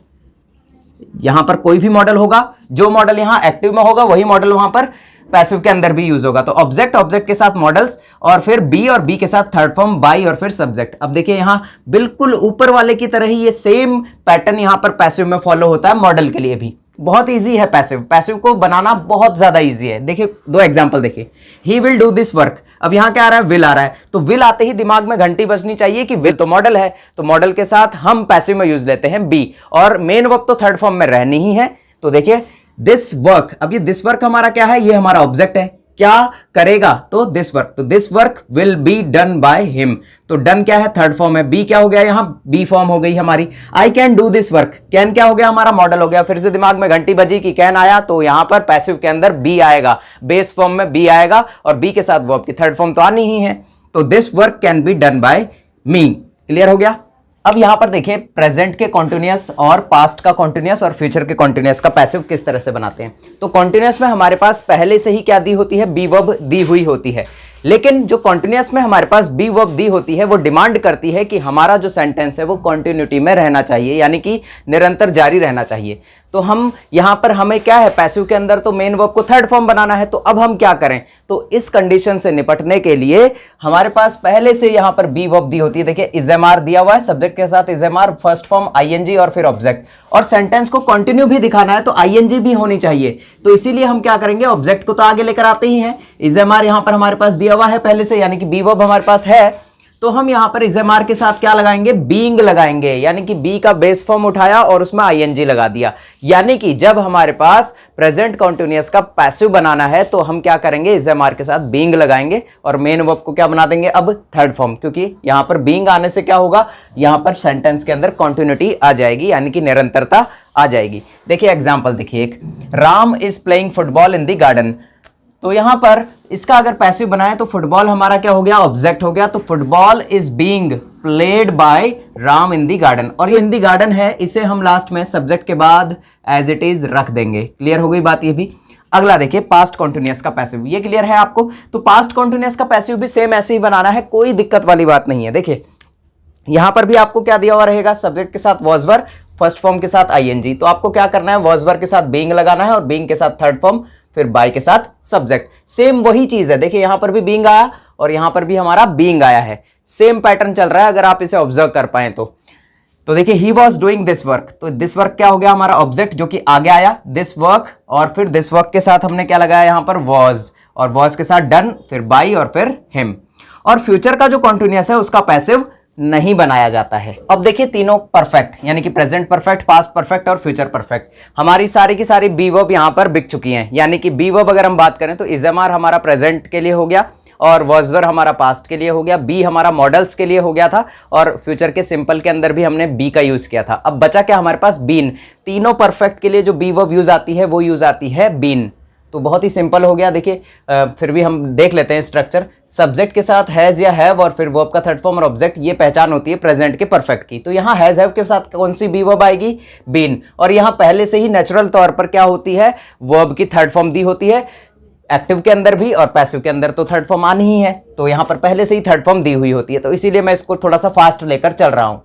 यहां पर कोई भी मॉडल होगा, जो मॉडल यहां एक्टिव में होगा वही मॉडल वहां पर पैसिव के अंदर भी यूज होगा। तो ऑब्जेक्ट, ऑब्जेक्ट के साथ मॉडल्स, और फिर बी और बी के साथ थर्ड फॉर्म, बाई और फिर सब्जेक्ट। अब देखिए यहां बिल्कुल ऊपर वाले की तरह ही ये सेम पैटर्न यहां पर पैसिव में फॉलो होता है मॉडल के लिए भी। बहुत इजी है पैसिव, पैसिव को बनाना बहुत ज्यादा इजी है। देखिए 2 एग्जांपल देखिए, he will do this work. अब यहां क्या आ रहा है, विल आ रहा है, तो विल आते ही दिमाग में घंटी बजनी चाहिए कि विल तो मॉडल है, तो मॉडल के साथ हम पैसिव में यूज लेते हैं बी, और मेन वर्ब तो थर्ड फॉर्म में रहनी ही है। तो देखिए दिस वर्क, अब ये दिस वर्क हमारा क्या है, ये हमारा ऑब्जेक्ट है। क्या करेगा, तो दिस वर्क, तो this work will be done bye him. तो डन क्या है, थर्ड फॉर्म है, बी क्या हो गया, यहां बी फॉर्म हो गई हमारी। I can do this work, can क्या हो गया, हमारा मॉडल हो गया। फिर से दिमाग में घंटी बजी कि कैन आया, तो यहां पर पैसिव के अंदर बी आएगा, बेस फॉर्म में बी आएगा और बी के साथ वर्ब की थर्ड फॉर्म तो आनी ही है। तो this work can be done by me. Clear हो गया। अब यहां पर देखिए प्रेजेंट के कॉन्टिन्यूअस और पास्ट का कॉन्टिन्यूअस और फ्यूचर के कॉन्टिन्यूअस का पैसिव किस तरह से बनाते हैं। तो कॉन्टिन्यूअस में हमारे पास पहले से ही क्या दी होती है, बी वर्ब दी हुई होती है। लेकिन जो कॉन्टिन्यूअस में हमारे पास बी वर्ब दी होती है वो डिमांड करती है कि हमारा जो सेंटेंस है वो कॉन्टिन्यूटी में रहना चाहिए, यानी कि निरंतर जारी रहना चाहिए। तो हम यहां पर हमें क्या है, पैसिव के अंदर तो मेन वर्ब को थर्ड फॉर्म बनाना है। तो अब हम क्या करें, तो इस कंडीशन से निपटने के लिए हमारे पास पहले से यहां पर बी वर्ब दी होती है। देखिए इजएमआर दिया हुआ है, सब्जेक्ट के साथ इजएमआर, फर्स्ट फॉर्म आईएनजी और फिर ऑब्जेक्ट, और सेंटेंस को कंटिन्यू भी दिखाना है तो आईएनजी भी होनी चाहिए। तो इसीलिए हम क्या करेंगे, ऑब्जेक्ट को तो आगे लेकर आते ही हैं। इजएमआर यहां पर हमारे पास दिया हुआ है पहले से, यानी कि बी वर्ब हमारे पास है। तो हम यहां पर इजएमआर के साथ क्या लगाएंगे, बीइंग लगाएंगे, यानी कि बी का बेस फॉर्म उठाया और उसमें आईएनजी लगा दिया। यानी कि जब हमारे पास प्रेजेंट कॉन्टिन्यूअस का पैसिव बनाना है तो हम क्या करेंगे, इजएमआर के साथ बीइंग लगाएंगे और मेन वर्ब को क्या बना देंगे, अब थर्ड फॉर्म, क्योंकि यहां पर बीइंग आने से क्या होगा, यहां पर सेंटेंस के अंदर कॉन्टिन्यूटी आ जाएगी, यानी कि निरंतरता आ जाएगी। देखिए एग्जाम्पल देखिए, एक Ram is playing football in the garden. तो यहां पर इसका अगर पैसिव बनाए तो फुटबॉल हमारा क्या हो गया, ऑब्जेक्ट हो गया। तो football is being played by Ram in the garden, और ये इन दी गार्डन है, इसे हम लास्ट में सब्जेक्ट के बाद एज इट इज रख देंगे। क्लियर हो गई बात ये भी। अगला देखिए पास्ट कॉन्टिन्यूअस का पैसिव, ये क्लियर है आपको। तो पास्ट कॉन्टिन्यूअस का पैसिव भी सेम ऐसे ही बनाना है, कोई दिक्कत वाली बात नहीं है। देखिए यहां पर भी आपको क्या दिया हुआ रहेगा, सब्जेक्ट के साथ वॉज वर्ब, फर्स्ट फॉर्म के साथ आईएनजी। तो आपको क्या करना है, वॉज वर्ब के साथ बीइंग लगाना है और बीइंग के साथ थर्ड फॉर्म, फिर बाय के साथ सब्जेक्ट। सेम वही चीज है, देखिए यहां पर भी बीइंग आया और यहां पर भी हमारा बीइंग आया है, सेम पैटर्न चल रहा है अगर आप इसे ऑब्जर्व कर पाए तो देखिए he was doing this work, तो दिस वर्क क्या हो गया, हमारा ऑब्जेक्ट जो कि आगे आया, दिस वर्क, और फिर दिस वर्क के साथ हमने क्या लगाया यहां पर, वॉज, और वॉज के साथ डन, फिर बाय और फिर हिम। और फ्यूचर का जो कॉन्टिन्यूअस है उसका पैसिव नहीं बनाया जाता है। अब देखिए तीनों परफेक्ट, यानी कि प्रेजेंट परफेक्ट, पास्ट परफेक्ट और फ्यूचर परफेक्ट, हमारी सारी की सारी बी वर्ब यहां पर बिक चुकी हैं। यानी कि बी वर्ब अगर हम बात करें तो इजएमआर हमारा प्रेजेंट के लिए हो गया और वॉज वर्ब हमारा पास्ट के लिए हो गया, बी हमारा मॉडल्स के लिए हो गया था, और फ्यूचर के सिंपल के अंदर भी हमने बी का यूज किया था। अब बचा क्या हमारे पास, बीन। तीनों परफेक्ट के लिए जो बी वर्ब यूज आती है वो यूज आती है बीन। तो बहुत ही सिंपल हो गया। देखिए फिर भी हम देख लेते हैं स्ट्रक्चर। सब्जेक्ट के साथ हैज या हैव और फिर वर्ब का थर्ड फॉर्म और ऑब्जेक्ट, ये पहचान होती है प्रेजेंट के परफेक्ट की। तो यहाँ हैज हैव के साथ कौन सी बी वर्ब आएगी, बीन। और यहाँ पहले से ही नेचुरल तौर पर क्या होती है, वर्ब की थर्ड फॉर्म दी होती है, एक्टिव के अंदर भी और पैसिव के अंदर तो थर्ड फॉर्म आनी ही है। तो यहाँ पर पहले से ही थर्ड फॉर्म दी हुई होती है, तो इसीलिए मैं इसको थोड़ा सा फास्ट लेकर चल रहा हूं।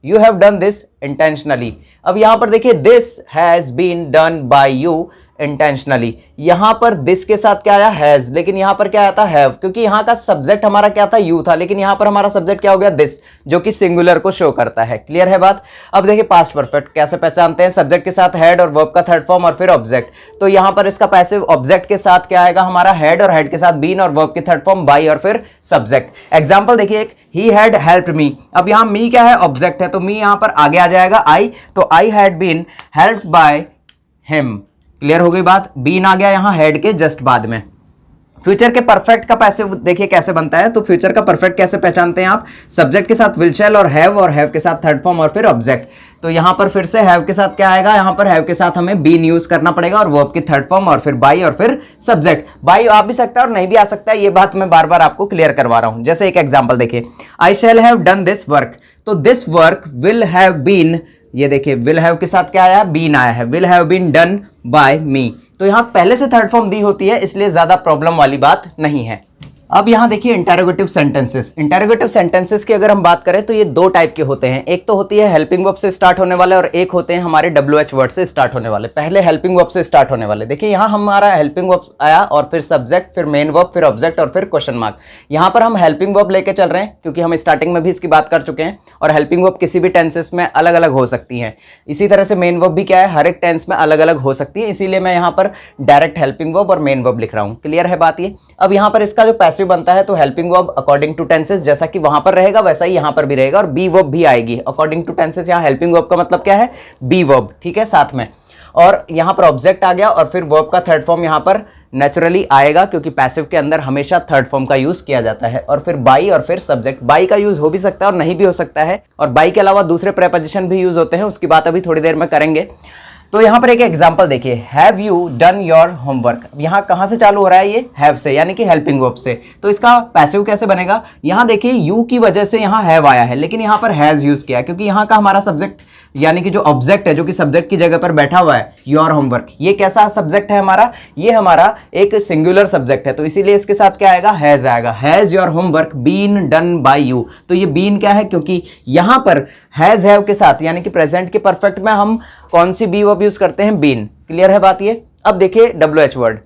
You have done this intentionally. अब यहां पर देखिए this has been done by you intentionally. यहां पर दिस के साथ क्या आया, हैज, लेकिन यहां पर क्या आया था, हैव, क्योंकि यहां का सब्जेक्ट हमारा क्या था, यू था, लेकिन यहां पर हमारा सब्जेक्ट क्या हो गया, दिस, जो कि सिंगुलर को शो करता है। क्लियर है बात। अब देखिए पास्ट परफेक्ट कैसे पहचानते हैं, सब्जेक्ट के साथ हेड और वर्ब का थर्ड फॉर्म और फिर ऑब्जेक्ट। तो यहां पर इसका पैसिव ऑब्जेक्ट के साथ क्या आएगा, हमारा हेड, और हेड के साथ बीन और वर्ब की थर्ड फॉर्म बाय और फिर सब्जेक्ट। एग्जाम्पल देखिए एक, ही हैड हेल्प्ड मी। अब यहां मी क्या है, ऑब्जेक्ट है, तो मी यहां पर आगे आ जाएगा आई, तो I had been helped by him. Clear हो गई बात। बीन आ गया यहां हेड के जस्ट बाद में। फ्यूचर के परफेक्ट का पैसिव देखिए कैसे बनता है। तो फ्यूचर का परफेक्ट कैसे पहचानते हैं आप, सब्जेक्ट के साथ विल शैल और हैव के साथ थर्ड फॉर्म और फिर ऑब्जेक्ट। तो यहां पर फिर से हैव के साथ क्या आएगा, यहां पर हैव के साथ हमें बीन यूज करना पड़ेगा और वर्ब की थर्ड फॉर्म और फिर बाय और फिर सब्जेक्ट। बाय आ भी सकता है और नहीं भी आ सकता है, ये बात मैं बार बार आपको क्लियर करवा रहा हूं। जैसे एक एग्जाम्पल देखिए, I shall have done this work. तो this work will have been, ये देखिए विल हैव के साथ क्या आया, बीन आया है, will have been done by me. तो यहां पहले से थर्ड फॉर्म दी होती है, इसलिए ज्यादा प्रॉब्लम वाली बात नहीं है। अब यहां देखिए इंटेरोगेटिव सेंटेंसेस। इंटेरोगेटिव सेंटेंसेस की अगर हम बात करें तो ये दो टाइप के होते हैं। एक तो होती है हेल्पिंग वर्ब से स्टार्ट होने वाले और एक होते हैं हमारे WH वर्ड से स्टार्ट होने वाले। पहले हेल्पिंग वर्ब से स्टार्ट होने वाले, देखिए यहां हमारा हेल्पिंग वर्ब आया और फिर सब्जेक्ट, फिर मेन वर्ब, फिर ऑब्जेक्ट और फिर क्वेश्चन मार्क। यहां पर हम हेल्पिंग वर्ब लेके चल रहे हैं क्योंकि हम स्टार्टिंग में भी इसकी बात कर चुके हैं, और हेल्पिंग वर्ब किसी भी टेंसेस में अलग अलग हो सकती हैं। इसी तरह से मेन वर्ब भी क्या है, हर एक टेंस में अलग अलग हो सकती है, इसीलिए मैं यहाँ पर डायरेक्ट हेल्पिंग वर्ब और मेन वर्ब लिख रहा हूँ। क्लियर है बात ये। अब यहाँ पर इसका जो पैसिव बनता है तो helping verb according to tenses, जैसा कि वहां पर रहेगा वैसा ही यहां पर भी रहेगा, और बी वर्ब भी आएगी अकॉर्डिंग टू टेंसेस। यहां हेल्पिंग वर्ब का मतलब क्या है, बी वर्ब, ठीक है, साथ में। और यहां पर ऑब्जेक्ट आ गया और फिर वर्ब का थर्ड फॉर्म यहां पर नेचुरली आएगा, क्योंकि पैसिव के अंदर हमेशा थर्ड फॉर्म का यूज किया जाता है। और फिर बाई और फिर सब्जेक्ट, बाई का यूज हो भी सकता है और नहीं भी हो सकता है, और बाई के अलावा दूसरे प्रेपोजिशन भी यूज होते हैं, उसकी बात अभी थोड़ी देर में करेंगे। तो यहाँ पर एक एग्जांपल देखिए, have you done your homework. यहाँ कहाँ से चालू हो रहा है, ये हैव से, यानी कि हेल्पिंग वर्ब से। तो इसका पैसिव कैसे बनेगा, यहाँ देखिए यू की वजह से यहाँ हैव आया है, लेकिन यहाँ पर हैज यूज किया, क्योंकि यहाँ का हमारा सब्जेक्ट यानी कि जो ऑब्जेक्ट है, जो कि सब्जेक्ट की जगह पर बैठा हुआ है, योर होमवर्क, ये कैसा सब्जेक्ट है हमारा, ये हमारा एक सिंगुलर सब्जेक्ट है, तो इसीलिए इसके साथ क्या आएगा, हैज आएगा। Has your homework been done by you. तो ये बीन क्या है, क्योंकि यहाँ पर हैज हैव के साथ यानी कि प्रेजेंट के परफेक्ट में हम कौन सी बी वर्ब यूज करते हैं, बीन। क्लियर है बात ये। अब देखिए WH वर्ड,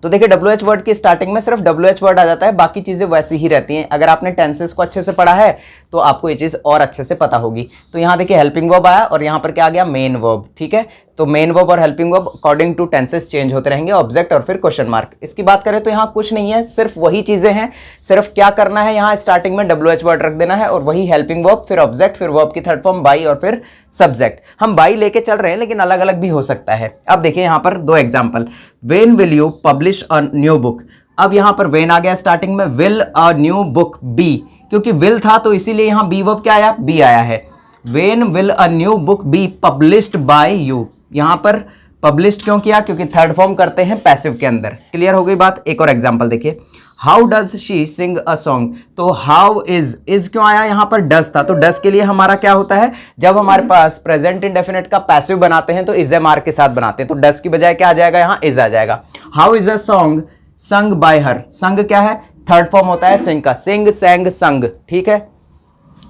तो देखिए WH वर्ड की स्टार्टिंग में सिर्फ WH वर्ड आ जाता है, बाकी चीजें वैसी ही रहती हैं। अगर आपने टेंसेस को अच्छे से पढ़ा है तो आपको ये चीज और अच्छे से पता होगी। तो यहाँ देखिए हेल्पिंग वर्ब आया और यहाँ पर क्या आ गया, मेन वर्ब। ठीक है, तो मेन वर्ब और helping verb according to tenses change होते रहेंगे, ऑब्जेक्ट और फिर क्वेश्चन मार्क। इसकी बात करें तो यहाँ कुछ नहीं है, सिर्फ वही चीजें हैं। सिर्फ क्या करना है, यहाँ स्टार्टिंग में WH वर्ड रख देना है और वही हेल्पिंग वर्ब, फिर ऑब्जेक्ट, फिर वर्ब की थर्ड फॉर्म बाई और फिर सब्जेक्ट। हम बाई लेके चल रहे हैं, लेकिन अलग अलग भी हो सकता है। अब देखिए यहाँ पर दो example, when will you publish a new book. अब यहाँ पर वेन आ गया स्टार्टिंग में, will a new book be, क्योंकि विल था तो इसीलिए यहाँ बी वर्ब क्या आया, बी आया है। When will a new book be published by you. यहाँ पर पब्लिश्ड क्यों किया, क्योंकि थर्ड फॉर्म करते हैं पैसिव के अंदर। क्लियर हो गई बात। एक और एग्जांपल देखिए, how does she Singh a song. तो हाउ इज क्यों आया, यहाँ पर डज था, तो डज के लिए हमारा क्या होता है, जब हमारे पास प्रेजेंट इंडेफिनिट का पैसिव बनाते हैं तो इज एम आर के साथ बनाते हैं, तो डज की बजाय क्या आ जाएगा, यहाँ इज आ जाएगा। How is a song sung by हर। संग क्या है, थर्ड फॉर्म होता है सिंग का, सिंग सैंग संग। ठीक है,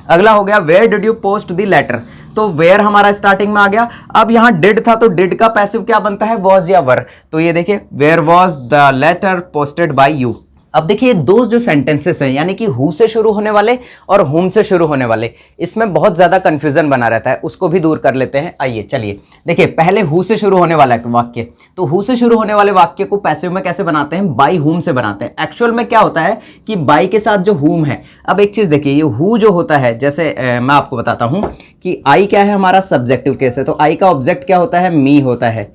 अगला हो गया, where did you post the letter. तो वेयर हमारा स्टार्टिंग में आ गया। अब यहां डिड था तो डिड का पैसिव क्या बनता है, वॉज या वर। तो ये देखिए, where was the letter posted by you. अब देखिए दो जो सेंटेंसेस हैं, यानी कि हु से शुरू होने वाले और हुम से शुरू होने वाले, इसमें बहुत ज्यादा कंफ्यूजन बना रहता है, उसको भी दूर कर लेते हैं। आइए चलिए देखिए, पहले हु से शुरू होने वाला वाक्य, तो हु से शुरू होने वाले वाक्य को पैसिव में कैसे बनाते हैं, बाई हुम से बनाते हैं। एक्चुअल में क्या होता है कि बाई के साथ जो हुम है, अब एक चीज देखिए, ये हु जो होता है, जैसे मैं आपको बताता हूं कि आई क्या है, हमारा सब्जेक्टिव केस है, तो आई का ऑब्जेक्ट क्या होता है, मी होता है।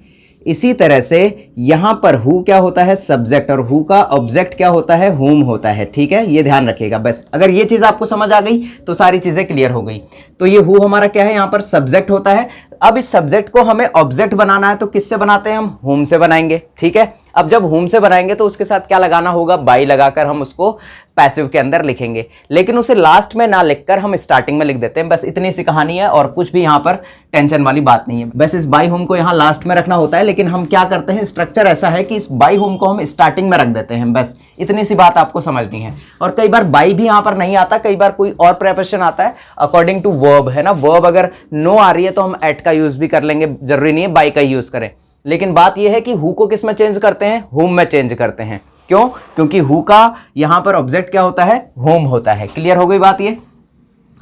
इसी तरह से यहां पर हु क्या होता है, सब्जेक्ट, और हु का ऑब्जेक्ट क्या होता है, हुम होता है। ठीक है, ये ध्यान रखिएगा बस। अगर ये चीज आपको समझ आ गई तो सारी चीजें क्लियर हो गई। तो ये हु हमारा क्या है, यहां पर सब्जेक्ट होता है। अब इस सब्जेक्ट को हमें ऑब्जेक्ट बनाना है, तो किससे बनाते हैं हम, हुम से बनाएंगे। ठीक है, अब जब हुम से बनाएंगे तो उसके साथ क्या लगाना होगा, बाई लगाकर हम उसको पैसिव के अंदर लिखेंगे, लेकिन उसे लास्ट में ना लिखकर हम स्टार्टिंग में लिख देते हैं। बस इतनी सी कहानी है, और कुछ भी यहाँ पर टेंशन वाली बात नहीं है। बस इस बाई हुम को यहाँ लास्ट में रखना होता है, लेकिन हम क्या करते हैं, स्ट्रक्चर ऐसा है कि इस बाई हुम को हम स्टार्टिंग में रख देते हैं। बस इतनी सी बात आपको समझनी है। और कई बार बाई भी यहाँ पर नहीं आता, कई बार कोई और प्रेपोजिशन आता है अकॉर्डिंग टू वर्ब, है ना। वर्ब अगर नो आ रही है तो हम एट का यूज भी कर लेंगे, जरूरी नहीं है बाई का यूज करें। लेकिन बात यह है कि हु को किस में चेंज करते हैं, हुम में चेंज करते हैं। क्यों, क्योंकि हु का यहां पर ऑब्जेक्ट क्या होता है, होम होता है। क्लियर हो गई बात ये।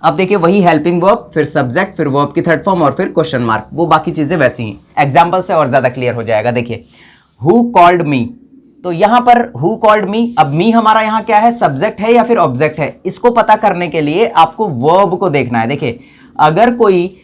अब देखिए वही हेल्पिंग वर्ब, फिर सब्जेक्ट, फिर वर्ब की थर्ड फॉर्म और फिर क्वेश्चन मार्क, वो बाकी चीजें वैसी ही। एग्जाम्पल से और ज्यादा क्लियर हो जाएगा। देखिए, हु कॉल्ड मी, तो यहां पर हु कॉल्ड मी, अब मी हमारा यहां क्या है, सब्जेक्ट है या फिर ऑब्जेक्ट है, इसको पता करने के लिए आपको वर्ब को देखना है। देखिए, अगर कोई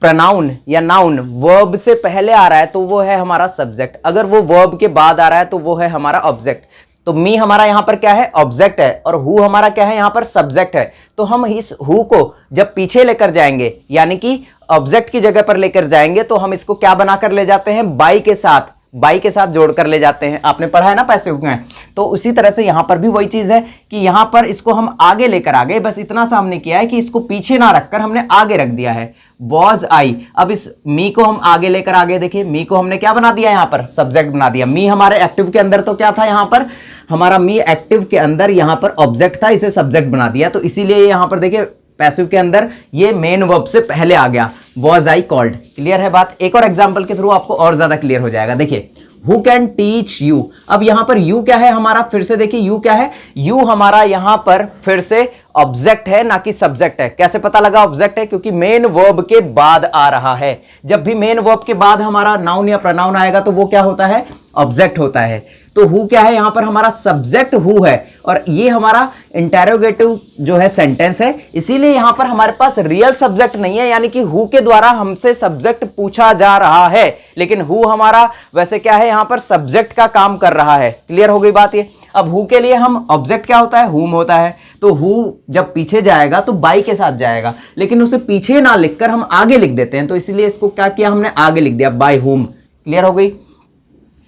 प्रनाउन या नाउन वर्ब से पहले आ रहा है तो वो है हमारा सब्जेक्ट, अगर वो वर्ब के बाद आ रहा है तो वो है हमारा ऑब्जेक्ट। तो मी हमारा यहां पर क्या है, ऑब्जेक्ट है, और हु हमारा क्या है, यहां पर सब्जेक्ट है। तो हम इस हु को जब पीछे लेकर जाएंगे, यानी कि ऑब्जेक्ट की जगह पर लेकर जाएंगे, तो हम इसको क्या बनाकर ले जाते हैं, बाई के साथ, बाई के साथ जोड़कर ले जाते हैं। आपने पढ़ा है ना पैसिव में। तो उसी तरह से यहां पर भी वही चीज है कि यहां पर इसको हम आगे लेकर आ गए, बस इतना सा हमने किया है कि इसको पीछे ना रखकर हमने आगे रख दिया है, वॉज आई। अब इस मी को हम आगे लेकर आ गए। देखिए, मी को हमने क्या बना दिया, यहां पर सब्जेक्ट बना दिया। मी हमारे एक्टिव के अंदर तो क्या था, यहां पर हमारा मी एक्टिव के अंदर यहां पर ऑब्जेक्ट था, इसे सब्जेक्ट बना दिया। तो इसीलिए यहां पर देखिए पैसिव के अंदर ये मेन वर्ब से पहले आ गया, वॉज आई कॉल्ड। क्लियर है बात। एक और एग्जांपल के थ्रू आपको और ज्यादा क्लियर हो जाएगा। देखिए, हु कैन टीच यू। अब यहां पर यू क्या है हमारा, फिर से देखिए यू क्या है, यू हमारा यहां पर फिर से ऑब्जेक्ट है, ना कि सब्जेक्ट है। कैसे पता लगा ऑब्जेक्ट है, क्योंकि मेन वर्ब के बाद आ रहा है। जब भी मेन वर्ब के बाद हमारा नाउन या प्रोनाउन आएगा तो वो क्या होता है, ऑब्जेक्ट होता है। तो हु क्या है यहाँ पर हमारा सब्जेक्ट हु है और ये हमारा इंटेरोगेटिव जो है सेंटेंस है, इसीलिए यहाँ पर हमारे पास रियल सब्जेक्ट नहीं है, यानी कि हु के द्वारा हमसे सब्जेक्ट पूछा जा रहा है, लेकिन हु हमारा वैसे क्या है यहाँ पर सब्जेक्ट का काम कर रहा है। क्लियर हो गई बात ये। अब हु के लिए हम ऑब्जेक्ट क्या होता है, हुम होता है, तो हु जब पीछे जाएगा तो बाई के साथ जाएगा, लेकिन उसे पीछे ना लिखकर हम आगे लिख देते हैं, तो इसलिए इसको क्या किया हमने, आगे लिख दिया, बाय हुम। क्लियर हो गई।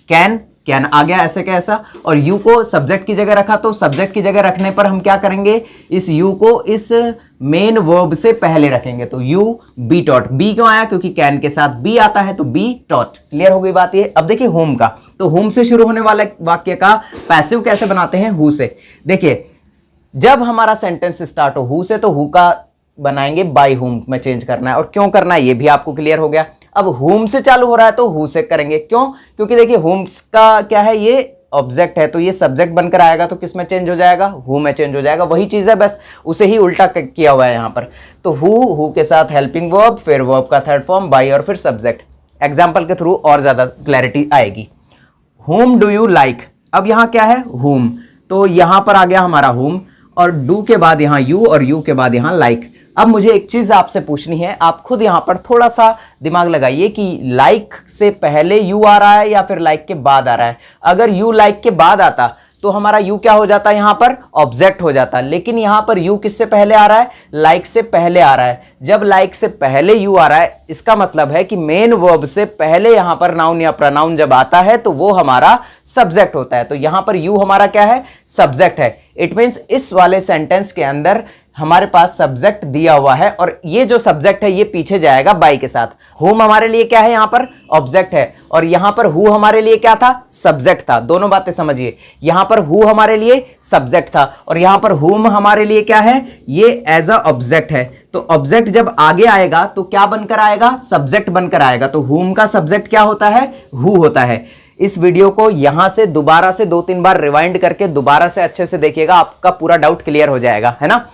कैन, कैन आ गया ऐसे का ऐसा, और यू को सब्जेक्ट की जगह रखा, तो सब्जेक्ट की जगह रखने पर हम क्या करेंगे, इस यू को इस मेन वर्ब से पहले रखेंगे, तो यू बी टॉट। बी क्यों आया, क्योंकि कैन के साथ बी आता है, तो बी टॉट। क्लियर हो गई बात ये। अब देखिए होम का, तो होम से शुरू होने वाले वाक्य का पैसिव कैसे बनाते हैं, हु से। देखिए जब हमारा सेंटेंस स्टार्ट हो हु से, तो हु का बनाएंगे बाय हुम में चेंज करना है, और क्यों करना है ये भी आपको क्लियर हो गया। अब हुम से चालू हो रहा है तो हु से करेंगे, क्यों, क्योंकि देखिए हुम का क्या है, ये ऑब्जेक्ट है, तो ये सब्जेक्ट बनकर आएगा, तो किस में चेंज हो जाएगा, हु में चेंज हो जाएगा। वही चीज है, बस उसे ही उल्टा किया हुआ है यहाँ पर। तो हु के साथ हेल्पिंग वर्ब, फिर वर्ब का थर्ड फॉर्म बाय, और फिर सब्जेक्ट। एग्जाम्पल के थ्रू और ज्यादा क्लैरिटी आएगी। हुम डू यू लाइक, अब यहाँ क्या है, हुम, तो यहाँ पर आ गया हमारा हुम, और डू के बाद यहाँ यू, और यू के बाद यहाँ लाइक। अब मुझे एक चीज आपसे पूछनी है, आप खुद यहां पर थोड़ा सा दिमाग लगाइए कि लाइक से पहले यू आ रहा है या फिर लाइक के बाद आ रहा है। अगर यू लाइक के बाद आता तो हमारा यू क्या हो जाता है, यहां पर ऑब्जेक्ट हो जाता, लेकिन यहां पर यू किससे पहले आ रहा है, लाइक से पहले आ रहा है। जब लाइक से पहले यू आ रहा है, इसका मतलब है कि मेन वर्ब से पहले यहां पर नाउन या प्रोनाउन जब आता है तो वो हमारा सब्जेक्ट होता है। तो यहां पर यू हमारा क्या है, सब्जेक्ट है। इट मींस इस वाले सेंटेंस के अंदर हमारे पास सब्जेक्ट दिया हुआ है, और ये जो सब्जेक्ट है ये पीछे जाएगा बाय के साथ। हुम हमारे लिए क्या है, यहां पर ऑब्जेक्ट है, और यहां पर हु हमारे लिए क्या था, सब्जेक्ट था। दोनों बातें समझिए, यहां पर हु हमारे लिए सब्जेक्ट था, और यहां पर हुम हमारे लिए क्या है, ये एज अ ऑब्जेक्ट है। तो ऑब्जेक्ट जब आगे आएगा तो क्या बनकर आएगा, सब्जेक्ट बनकर आएगा। तो हुम का सब्जेक्ट क्या होता है, हु होता है। इस वीडियो को यहां से दोबारा से 2-3 बार रिवाइंड करके दोबारा से अच्छे से देखिएगा, आपका पूरा डाउट क्लियर हो जाएगा, है ना।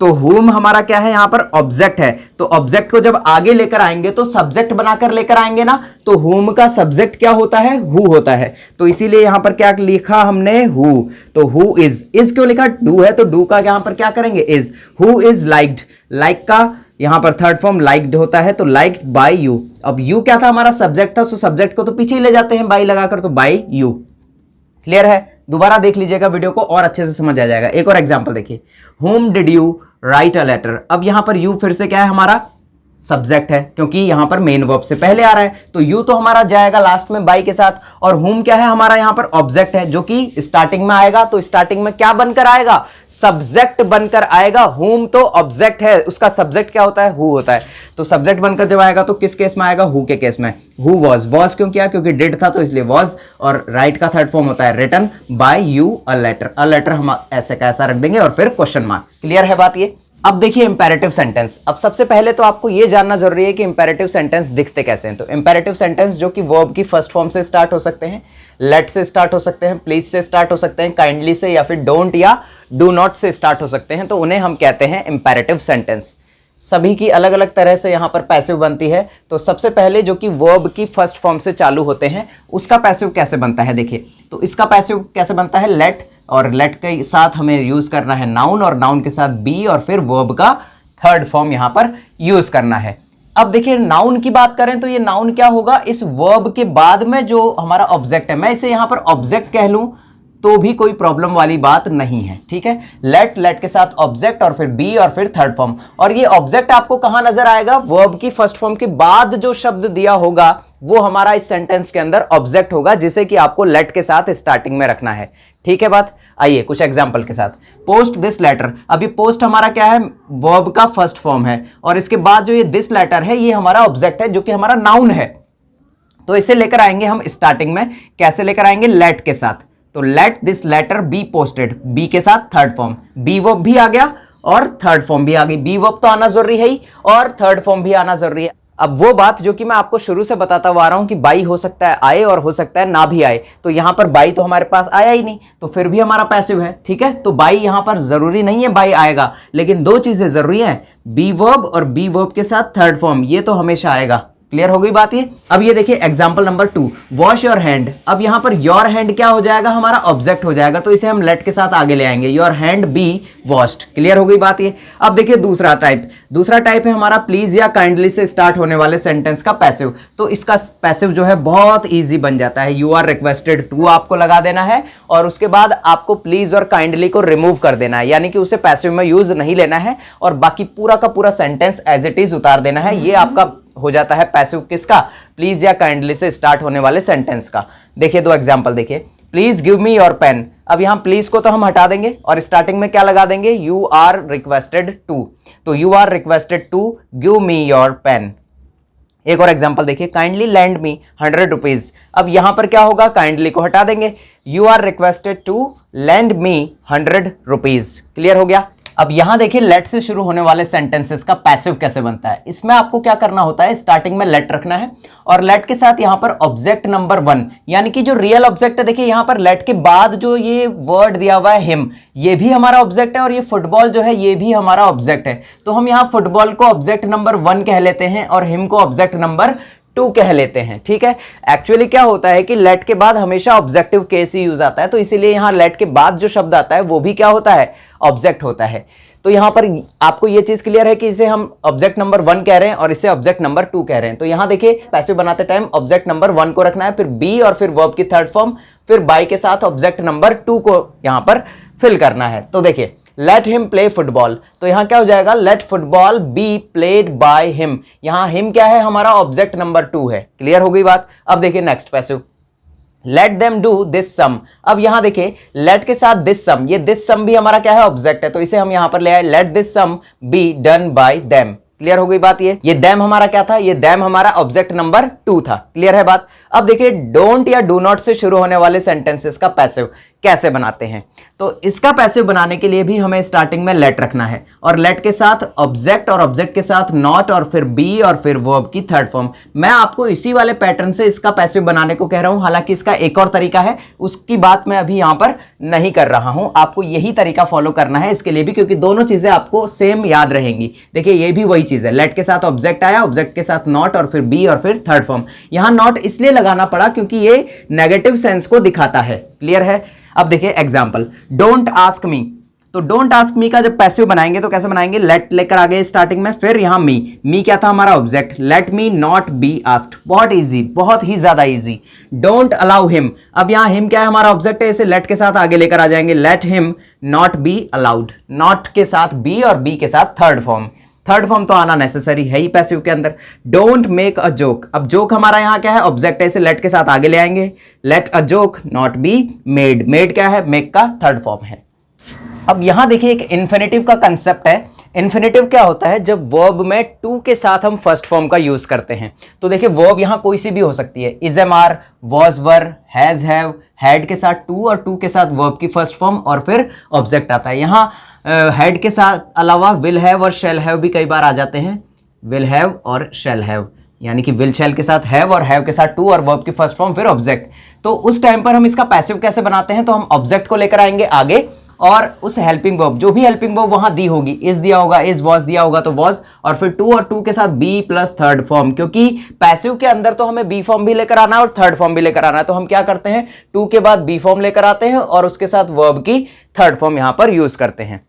तो हुम हमारा क्या है, यहां पर ऑब्जेक्ट है, तो ऑब्जेक्ट को जब आगे लेकर आएंगे तो सब्जेक्ट बनाकर लेकर आएंगे ना, तो हुम का सब्जेक्ट क्या होता है, हु होता है। तो इसीलिए यहां पर क्या लिखा हमने, हु। तो हु इज क्यों लिखा, डू है, तो डू का यहां पर क्या करेंगे, is. Who is liked, like का यहां पर थर्ड फॉर्म लाइक्ड होता है, तो लाइक्ड बाय यू। अब यू क्या था, हमारा सब्जेक्ट था, सो सब्जेक्ट को तो पीछे ही ले जाते हैं बाय लगाकर, तो बाय यू। क्लियर है। दोबारा देख लीजिएगा वीडियो को और अच्छे से समझ आ जाएगा। एक और एग्जांपल देखिए, whom did you write a letter. अब यहां पर यू फिर से क्या है, हमारा सब्जेक्ट है, क्योंकि यहां पर मेन वर्ब से पहले आ रहा है, तो यू तो हमारा जाएगा लास्ट में बाय के साथ, और होम क्या है, हमारा यहां पर ऑब्जेक्ट है जो कि स्टार्टिंग में आएगा, तो स्टार्टिंग में क्या बनकर आएगा, सब्जेक्ट बनकर आएगा। होम तो ऑब्जेक्ट है, उसका सब्जेक्ट क्या होता है, हु होता है, तो सब्जेक्ट बनकर जब आएगा तो किस केस में आएगा, हु के केस में। हु वॉज क्यों किया, क्योंकि डिड था तो इसलिए वॉज, और राइट का थर्ड फॉर्म होता है written by you a letter. A letter हम ऐसे का ऐसा रख देंगे और फिर क्वेश्चन मार्क। क्लियर है बात ये। अब देखिए इंपेरेटिव सेंटेंस। अब सबसे पहले तो आपको यह जानना जरूरी है कि इंपेरेटिव सेंटेंस दिखते कैसे हैं। तो इंपेरेटिव सेंटेंस जो कि वर्ब की फर्स्ट फॉर्म से स्टार्ट हो सकते हैं, लेट से स्टार्ट हो सकते हैं, प्लीज से स्टार्ट हो सकते हैं, काइंडली से, या फिर डोंट या डू नॉट से स्टार्ट हो सकते हैं, तो उन्हें हम कहते हैं इंपेरेटिव सेंटेंस। सभी की अलग अलग तरह से यहाँ पर पैसिव बनती है। तो सबसे पहले जो कि वर्ब की फर्स्ट फॉर्म से चालू होते हैं उसका पैसिव कैसे बनता है देखिए। तो इसका पैसिव कैसे बनता है, लेट, और लेट के साथ हमें यूज करना है नाउन, और नाउन के साथ बी, और फिर वर्ब का थर्ड फॉर्म यहां पर यूज करना है। अब देखिए नाउन की बात करें तो ये नाउन क्या होगा, इस वर्ब के बाद में जो हमारा ऑब्जेक्ट है, मैं इसे यहां पर ऑब्जेक्ट कह लूं तो भी कोई प्रॉब्लम वाली बात नहीं है, ठीक है। लेट के साथ ऑब्जेक्ट, और फिर बी, और फिर थर्ड फॉर्म। और ये ऑब्जेक्ट आपको कहां नजर आएगा, वर्ब की फर्स्ट फॉर्म के बाद जो शब्द दिया होगा वो हमारा इस सेंटेंस के अंदर ऑब्जेक्ट होगा, जिसे कि आपको लेट के साथ स्टार्टिंग में रखना है, ठीक है बात। आइए कुछ एग्जांपल के साथ। पोस्ट दिस लेटर, अब ये पोस्ट हमारा क्या है, वर्ब का फर्स्ट फॉर्म है, और इसके बाद जो ये दिस लेटर है ये हमारा ऑब्जेक्ट है जो कि हमारा नाउन है। तो इसे लेकर आएंगे हम स्टार्टिंग में, कैसे लेकर आएंगे, लेट के साथ। तो let this letter be posted, be के साथ थर्ड फॉर्म, बी वर्ब भी आ गया और थर्ड फॉर्म भी आ गई। बी वर्ब तो आना जरूरी है ही, और थर्ड फॉर्म भी आना जरूरी है। अब वो बात जो कि मैं आपको शुरू से बताता हुआ आ रहा हूं कि बाई हो सकता है आए और हो सकता है ना भी आए, तो यहां पर बाई तो हमारे पास आया ही नहीं, तो फिर भी हमारा पैसिव है, ठीक है। तो बाई यहां पर जरूरी नहीं है बाई आएगा, लेकिन दो चीजें जरूरी हैं, बी वर्ब और बी वर्ब के साथ थर्ड फॉर्म, ये तो हमेशा आएगा। क्लियर हो गई बात ये। अब ये देखिए example number 2, wash your hand. अब यहां पर योर हैंड क्या हो जाएगा, हमारा ऑब्जेक्ट हो जाएगा, तो इसे हम लेट के साथ आगे ले आएंगे, your hand B washed. Clear हो गई बात ये। अब देखिए दूसरा टाइप है हमारा प्लीज या काइंडली से स्टार्ट होने वाले सेंटेंस का पैसिव। तो इसका पैसिव जो है बहुत ईजी बन जाता है, यू आर रिक्वेस्टेड टू आपको लगा देना है और उसके बाद आपको प्लीज और काइंडली को रिमूव कर देना है, यानी कि उसे पैसिव में यूज नहीं लेना है और बाकी पूरा का पूरा सेंटेंस एज इट इज उतार देना है। ये आपका हो जाता है पैसिव किसका, प्लीज या काइंडली से स्टार्ट होने वाले सेंटेंस का। देखिए दो एग्जांपल देखिए, please give me your pen. अब यहां प्लीज को तो हम हटा देंगे और स्टार्टिंग में क्या लगा देंगे, यू आर रिक्वेस्टेड टू। तो you are requested to give me your pen. एक और एग्जांपल देखिए, काइंडली लैंड मी 100 रुपीज। अब यहां पर क्या होगा, काइंडली को हटा देंगे, you are requested to lend me 100 rupees. Clear हो गया। अब यहां देखिए लेट से शुरू होने वाले सेंटेंसेस का पैसिव कैसे बनता है। इसमें आपको क्या करना होता है, स्टार्टिंग में लेट रखना है और लेट के साथ यहां पर ऑब्जेक्ट नंबर 1, यानी कि जो रियल ऑब्जेक्ट है, देखिए यहां पर लेट के बाद जो ये वर्ड दिया हुआ है हिम, ये भी हमारा ऑब्जेक्ट है और ये फुटबॉल जो है ये भी हमारा ऑब्जेक्ट है। तो हम यहां फुटबॉल को ऑब्जेक्ट नंबर 1 कह लेते हैं और हिम को ऑब्जेक्ट नंबर 2 कह लेते हैं। ठीक है, एक्चुअली क्या होता है कि लेट के बाद हमेशा ऑब्जेक्टिव केस ही यूज आता है, तो इसीलिए यहां लेट के बाद जो शब्द आता है वो भी क्या होता है, ऑब्जेक्ट होता है। तो यहां पर आपको ये चीज क्लियर है कि इसे हम ऑब्जेक्ट नंबर 1 कह रहे हैं और इसे ऑब्जेक्ट नंबर 2 कह रहे हैं। तो यहां देखिए पैसिव बनाते टाइम ऑब्जेक्ट नंबर 1 को रखना है, फिर बी और फिर वर्ब की थर्ड फॉर्म, फिर बाय के साथ ऑब्जेक्ट नंबर 2 को यहां पर फिल करना है। तो देखिए लेट हिम प्ले फुटबॉल, तो यहां क्या हो जाएगा, let football be played by him. यहां हिम क्या है, हमारा ऑब्जेक्ट नंबर 2 है। क्लियर हो गई बात। अब देखिए next passive, let them do this sum. अब यहां देखिए लेट के साथ दिस सम, ये दिस सम भी हमारा क्या है, ऑब्जेक्ट है, तो इसे हम यहां पर ले आए, let this sum be done by them. Clear हो गई बात। ये दैम हमारा क्या था, ये दैम हमारा ऑब्जेक्ट नंबर 2 था। क्लियर है बात। अब देखिए डोंट या डू नॉट से शुरू होने वाले सेंटेंसेस का पैसिव कैसे बनाते हैं। तो इसका पैसिव बनाने के लिए भी हमें स्टार्टिंग में लेट रखना है और लेट के साथ ऑब्जेक्ट और ऑब्जेक्ट के साथ नॉट और फिर बी और फिर वर्ब की थर्ड फॉर्म। मैं आपको इसी वाले पैटर्न से इसका पैसिव बनाने को कह रहा हूं, हालांकि इसका एक और तरीका है, उसकी बात मैं अभी यहां पर नहीं कर रहा हूं। आपको यही तरीका फॉलो करना है इसके लिए भी, क्योंकि दोनों चीजें आपको सेम याद रहेंगी। देखिए ये भी वही चीज है, लेट के साथ ऑब्जेक्ट आया, ऑब्जेक्ट के साथ नॉट और फिर बी और फिर थर्ड फॉर्म। यहां नॉट इसलिए लगाना पड़ा क्योंकि ये नेगेटिव सेंस को दिखाता है। क्लियर है। अब देखिए एग्जांपल, डोंट आस्क मी। तो डोंट आस्क मी का जब पैसिव बनाएंगे तो कैसे बनाएंगे, लेट लेकर आ गए स्टार्टिंग में, फिर यहां मी क्या था हमारा object, let me not be asked. बहुत इजी, बहुत ही ज्यादा इजी। डोंट अलाउ हिम, अब यहां हिम क्या है हमारा ऑब्जेक्ट है, इसे लेट के साथ आगे लेकर आ जाएंगे, let him not be allowed. Not के साथ बी और बी के साथ थर्ड फॉर्म, थर्ड फॉर्म तो आना नेसेसरी है ही पैसिव के अंदर। डोंट मेक अ जोक, अब जोक हमारा यहां क्या है, ऑब्जेक्ट है, इसे लेट के साथ आगे ले आएंगे, let a joke not be made. Made क्या है, मेक का थर्ड फॉर्म है। अब यहां देखिए एक इन्फिनेटिव का कंसेप्ट है। इन्फिनेटिव क्या होता है, जब वर्ब में टू के साथ हम फर्स्ट फॉर्म का यूज करते हैं। तो देखिए वर्ब यहां कोई सी भी हो सकती है, is am are, was were, has have, had के साथ टू और टू के साथ वर्ब की फर्स्ट फॉर्म और फिर ऑब्जेक्ट आता है। यहां हैड के साथ अलावा विल हैव और शेल हैव भी कई बार आ जाते हैं, विल हैव और शेल हैव, यानी कि विल शेल के साथ हैव और हैव के साथ टू और वर्ब की फर्स्ट फॉर्म फिर ऑब्जेक्ट। तो उस टाइम पर हम इसका पैसिव कैसे बनाते हैं, तो हम ऑब्जेक्ट को लेकर आएंगे आगे और उस हेल्पिंग वर्ब, जो भी हेल्पिंग वर्ब वहां दी होगी, इज दिया होगा इज, वॉज दिया होगा तो वॉज, और फिर टू और टू के साथ बी प्लस थर्ड फॉर्म। क्योंकि पैसिव के अंदर तो हमें बी फॉर्म भी लेकर आना है और थर्ड फॉर्म भी लेकर आना है, तो हम क्या करते हैं, टू के बाद बी फॉर्म लेकर आते हैं और उसके साथ वर्ब की थर्ड फॉर्म यहां पर यूज करते हैं।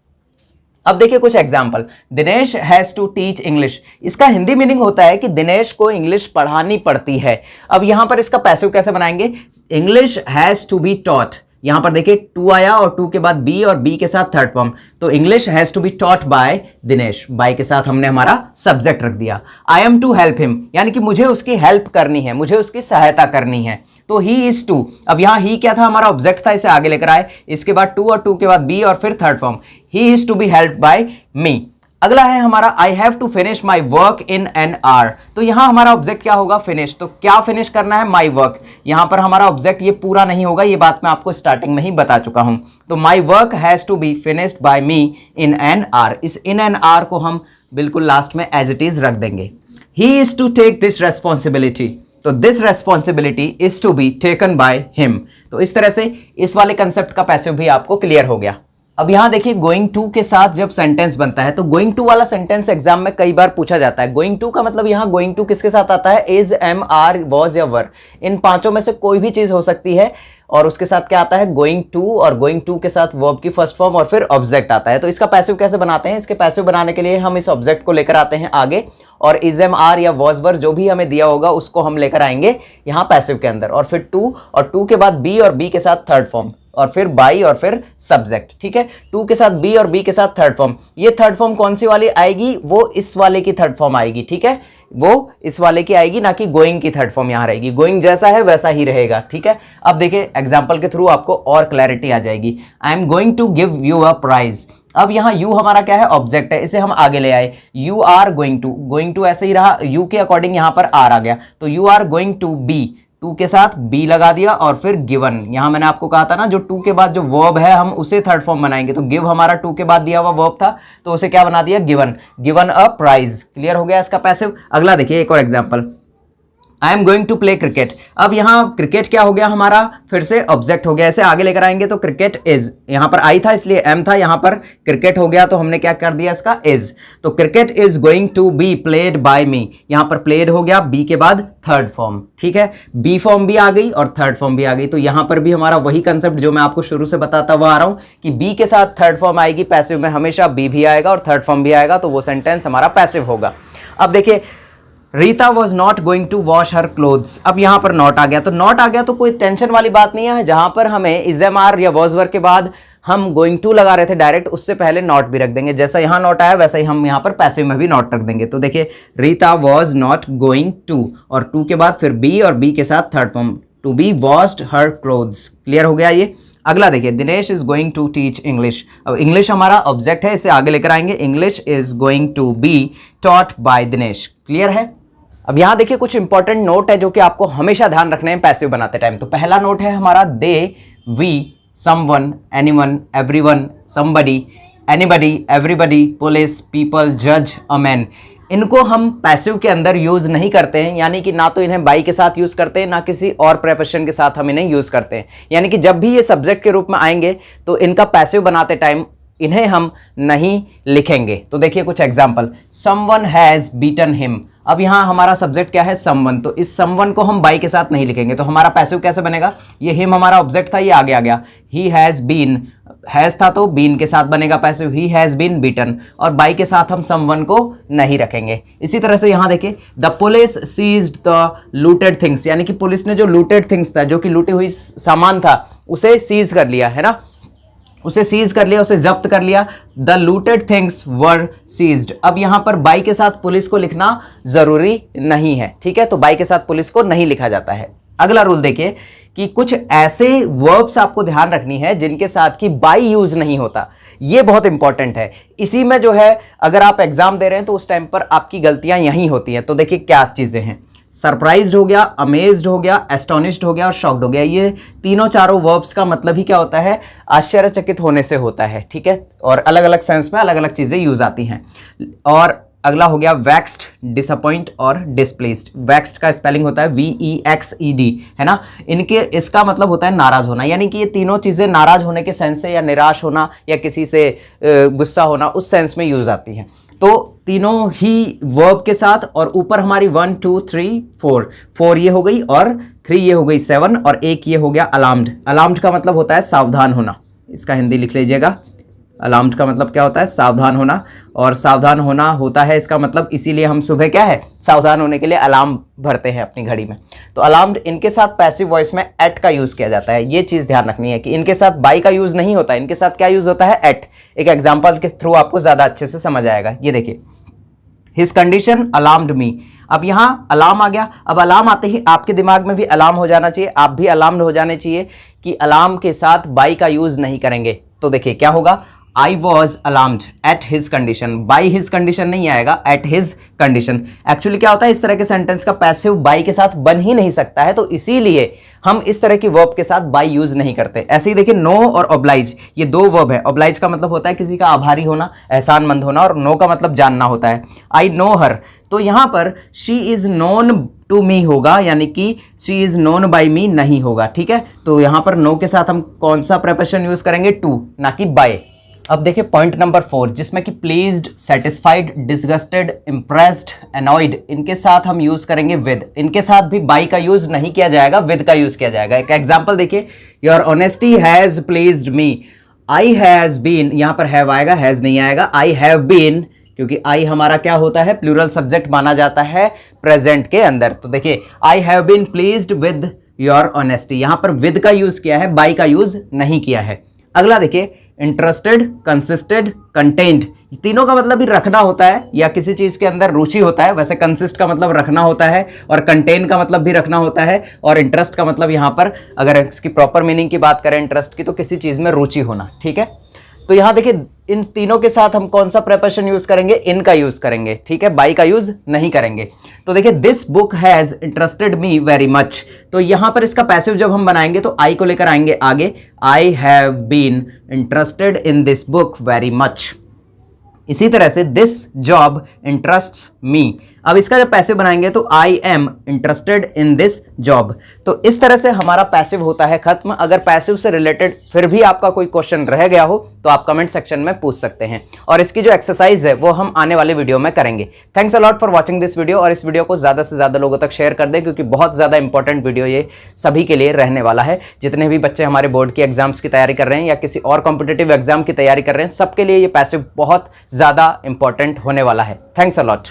अब देखिए कुछ example, Dinesh has to teach English. इसका हिंदी मीनिंग होता है कि दिनेश को इंग्लिश पढ़ानी पड़ती है। अब यहां पर इसका पैसिव कैसे बनाएंगे, English has to be taught. यहां पर देखिए टू आया और टू के बाद बी और बी के साथ थर्ड फॉर्म, तो English has to be taught by Dinesh. By के साथ हमने हमारा सब्जेक्ट रख दिया। I am to help him, यानी कि मुझे उसकी हेल्प करनी है, मुझे उसकी सहायता करनी है, तो ही इज टू। अब यहां ही क्या था, हमारा ऑब्जेक्ट था, इसे आगे लेकर आए, इसके बाद टू और टू के बाद बी और फिर third form, he is to be help by me. अगला है हमारा I have to finish my work in an hour. तो यहां हमारा ऑब्जेक्ट क्या होगा, फिनिश। तो क्या फिनिश करना है, माई वर्क। यहां पर हमारा ऑब्जेक्ट ये पूरा नहीं होगा, ये बात मैं आपको स्टार्टिंग में ही बता चुका हूं। तो my work has to be finished by me in an hour. इस इन एन आवर को हम बिल्कुल लास्ट में एज इट इज रख देंगे। He is to take this responsibility, तो this responsibility is to be taken by him. तो इस तरह से इस वाले कंसेप्ट का पैसिव भी आपको क्लियर हो गया। अब यहाँ देखिए गोइंग टू के साथ जब सेंटेंस बनता है तो गोइंग टू वाला सेंटेंस एग्जाम में कई बार पूछा जाता है। गोइंग टू का मतलब यहाँ गोइंग टू किसके साथ आता है, इज, एम, आर, वॉज या वर, इन पांचों में से कोई भी चीज हो सकती है और उसके साथ क्या आता है, गोइंग टू, और गोइंग टू के साथ वर्ब की फर्स्ट फॉर्म और फिर ऑब्जेक्ट आता है। तो इसका पैसिव कैसे बनाते हैं, इसके पैसिव बनाने के लिए हम इस ऑब्जेक्ट को लेकर आते हैं आगे और इज, एम, आर या वॉज, वर जो भी हमें दिया होगा उसको हम लेकर आएंगे यहाँ पैसिव के अंदर, और फिर टू, और टू के बाद बी और बी के साथ थर्ड फॉर्म, और फिर बाई और फिर सब्जेक्ट। ठीक है, टू के साथ बी और बी के साथ थर्ड फॉर्म। ये थर्ड फॉर्म कौन सी वाली आएगी, वो इस वाले की थर्ड फॉर्म आएगी। ठीक है, वो इस वाले की आएगी, ना कि गोइंग की थर्ड फॉर्म यहाँ रहेगी। गोइंग जैसा है वैसा ही रहेगा। ठीक है, अब देखिए एग्जाम्पल के थ्रू आपको और क्लैरिटी आ जाएगी। I am going to give you a prize. अब यहाँ यू हमारा क्या है, ऑब्जेक्ट है, इसे हम आगे ले आए। यू आर गोइंग टू ऐसे ही रहा, यू के अकॉर्डिंग यहाँ पर आर आ गया, तो you are going to be, to के साथ बी लगा दिया और फिर गिवन। यहां मैंने आपको कहा था ना, जो टू के बाद जो वर्ब है हम उसे थर्ड फॉर्म बनाएंगे, तो गिव हमारा टू के बाद दिया हुआ वर्ब था तो उसे क्या बना दिया, given, given a prize. Clear हो गया इसका पैसिव। अगला देखिए एक और example, I am going to play cricket. अब यहाँ क्रिकेट क्या हो गया हमारा, फिर से ऑब्जेक्ट हो गया, ऐसे आगे लेकर आएंगे तो क्रिकेट इज, यहाँ पर आई था इसलिए एम था, यहाँ पर क्रिकेट हो गया तो हमने क्या कर दिया इसका इज। तो cricket is going to be played by me, यहाँ पर प्लेड हो गया, बी के बाद थर्ड फॉर्म। ठीक है, बी फॉर्म भी आ गई और थर्ड फॉर्म भी आ गई, तो यहाँ पर भी हमारा वही कंसेप्ट जो मैं आपको शुरू से बताता हुआ आ रहा हूँ कि बी के साथ थर्ड फॉर्म आएगी, पैसिव में हमेशा बी भी आएगा और थर्ड फॉर्म भी आएगा, तो वो सेंटेंस हमारा पैसिव होगा। अब देखिए Rita was not going to wash her clothes. अब यहाँ पर नॉट आ गया, तो नॉट आ गया तो कोई टेंशन वाली बात नहीं है। जहां पर हमें इज, एम, आर या वॉज, वर के बाद हम गोइंग टू लगा रहे थे डायरेक्ट, उससे पहले नॉट भी रख देंगे। जैसा यहाँ नॉट आया वैसा ही हम यहाँ पर पैसिव में भी नॉट रख देंगे। तो देखिए Rita was not going to, और टू के बाद फिर बी और बी के साथ third form, to be washed her clothes. Clear हो गया ये। अगला देखिए, Dinesh is going to teach English. अब इंग्लिश हमारा ऑब्जेक्ट है, इसे आगे लेकर आएंगे, English is going to be taught by Dinesh. Clear है। अब यहाँ देखिए कुछ इंपॉर्टेंट नोट है जो कि आपको हमेशा ध्यान रखने हैं पैसिव बनाते टाइम। तो पहला नोट है हमारा they, we, someone, anyone, everyone, somebody, anybody, everybody, police, people, जज, अ मैन। इनको हम पैसिव के अंदर यूज नहीं करते हैं, यानी कि ना तो इन्हें बाई के साथ यूज करते हैं, ना किसी और प्रेपोजिशन के साथ हम इन्हें यूज करते हैं। यानी कि जब भी ये सब्जेक्ट के रूप में आएंगे तो इनका पैसिव बनाते टाइम इन्हें हम नहीं लिखेंगे। तो देखिए कुछ example, someone has beaten him. अब यहाँ हमारा सब्जेक्ट क्या है, समवन, तो इस समवन को हम बाई के साथ नहीं लिखेंगे, तो हमारा पैसिव कैसे बनेगा, ये हिम हमारा ऑब्जेक्ट था, ये आगे आ गया, ही हैज बीन, हैज था तो बीन के साथ बनेगा passive, he has been beaten, और बाई के साथ हम समवन को नहीं रखेंगे। इसी तरह से यहाँ देखिए, the police seized the looted things, यानी कि पुलिस ने जो लूटेड थिंग्स था, जो कि लूटी हुई सामान था, उसे सीज कर लिया है ना, उसे सीज कर लिया, उसे जब्त कर लिया। The looted things were seized. अब यहां पर बाई के साथ पुलिस को लिखना जरूरी नहीं है। ठीक है, तो बाई के साथ पुलिस को नहीं लिखा जाता है। अगला रूल देखिए कि कुछ ऐसे वर्ब्स आपको ध्यान रखनी है जिनके साथ की बाई यूज नहीं होता। ये बहुत इंपॉर्टेंट है। इसी में जो है अगर आप एग्जाम दे रहे हैं तो उस टाइम पर आपकी गलतियां यहीं होती हैं। तो देखिए क्या चीजें हैं, सरप्राइज्ड हो गया, अमेज्ड हो गया, एस्टोनिश्ड हो गया और शॉक्ड हो गया। ये तीनों चारों वर्ब्स का मतलब ही क्या होता है, आश्चर्यचकित होने से होता है। ठीक है, और अलग अलग सेंस में अलग अलग चीजें यूज आती हैं। और अगला हो गया वैक्स्ड, डिसअपॉइंट और डिस्प्लेस्ड। वैक्स्ड का स्पेलिंग होता है VEXED, है ना। इनके इसका मतलब होता है नाराज होना, यानी कि ये तीनों चीजें नाराज होने के सेंस से या निराश होना या किसी से गुस्सा होना उस सेंस में यूज आती हैं। तो तीनों ही वर्ब के साथ, और ऊपर हमारी 1 2 3 4 4 ये हो गई और 3 ये हो गई 7 और 1 ये हो गया अलार्म्ड। अलार्म्ड का मतलब होता है सावधान होना, इसका हिंदी लिख लीजिएगा। अलार्म्ड का मतलब क्या होता है, सावधान होना, और सावधान होना होता है इसका मतलब, इसीलिए हम सुबह क्या है सावधान होने के लिए अलार्म भरते हैं अपनी घड़ी में। तो अलार्म्ड, इनके साथ पैसिव वॉइस में एट का यूज किया जाता है। ये चीज ध्यान रखनी है कि इनके साथ बाई का यूज नहीं होता, इनके साथ क्या यूज होता है, एट। एक एग्जाम्पल के थ्रू आपको ज्यादा अच्छे से समझ आएगा। ये देखिए, हिज कंडीशन अलार्म्ड मी। अब यहाँ अलार्म आ गया। अब अलार्म आते ही आपके दिमाग में भी अलार्म हो जाना चाहिए, आप भी अलार्म्ड हो जाने चाहिए कि अलार्म के साथ बाई का यूज नहीं करेंगे। तो देखिए क्या होगा, I was alarmed at his condition। by his condition नहीं आएगा, at his condition। एक्चुअली क्या होता है, इस तरह के सेंटेंस का पैसिव by के साथ बन ही नहीं सकता है, तो इसीलिए हम इस तरह की वर्ब के साथ by यूज नहीं करते। ऐसे ही देखिए, नो और oblige, ये दो वर्ब है। oblige का मतलब होता है किसी का आभारी होना, एहसानमंद होना, और नो का मतलब जानना होता है। I know her, तो यहाँ पर she is known to me होगा, यानी कि she is known by me नहीं होगा। ठीक है, तो यहाँ पर नो के साथ हम कौन सा प्रेपोजिशन यूज करेंगे, टू, ना कि by। अब देखिए पॉइंट नंबर 4, जिसमें कि pleased, satisfied, disgusted, impressed, annoyed, इनके साथ हम यूज करेंगे विद। इनके साथ भी बाई का यूज नहीं किया जाएगा, विद का यूज किया जाएगा। एक एग्जांपल देखिए, your honesty has pleased me. I has been, यहां पर हैव आएगा, हैज नहीं आएगा। आई हैव बीन, क्योंकि आई हमारा क्या होता है, प्लूरल सब्जेक्ट माना जाता है प्रेजेंट के अंदर। तो देखिए I have been pleased with your honesty, यहां पर विद का यूज किया है, बाई का यूज नहीं किया है। अगला देखिए, इंटरेस्टेड, कंसिस्टेड, कंटेंट, तीनों का मतलब भी रखना होता है या किसी चीज के अंदर रुचि होता है। वैसे कंसिस्ट का मतलब रखना होता है और कंटेन का मतलब भी रखना होता है, और इंटरेस्ट का मतलब यहां पर अगर इसकी प्रॉपर मीनिंग की बात करें इंटरेस्ट की, तो किसी चीज में रुचि होना। ठीक है, तो यहां देखिए इन तीनों के साथ हम कौन सा प्रेपोजिशन यूज करेंगे, इन का यूज करेंगे। ठीक है, बाई का यूज नहीं करेंगे। तो देखिए this book has interested me very much, तो यहां पर इसका पैसिव जब हम बनाएंगे तो आई को लेकर आएंगे आगे, I have been interested in this book very much. इसी तरह से दिस जॉब इंटरेस्ट्स मी, अब इसका जब पैसिव बनाएंगे तो I am interested in this job. तो इस तरह से हमारा पैसिव होता है खत्म। अगर पैसिव से रिलेटेड फिर भी आपका कोई क्वेश्चन रह गया हो तो आप कमेंट सेक्शन में पूछ सकते हैं, और इसकी जो एक्सरसाइज है वो हम आने वाले वीडियो में करेंगे। Thanks a lot for watching this video, और इस वीडियो को ज़्यादा से ज़्यादा लोगों तक शेयर कर दें, क्योंकि बहुत ज़्यादा इंपॉर्टेंट वीडियो ये सभी के लिए रहने वाला है। जितने भी बच्चे हमारे बोर्ड की एग्जाम्स की तैयारी कर रहे हैं या किसी और कॉम्पिटिटिव एग्जाम की तैयारी कर रहे हैं, सबके लिए ये पैसिव बहुत ज़्यादा इंपॉर्टेंट होने वाला है। Thanks a lot.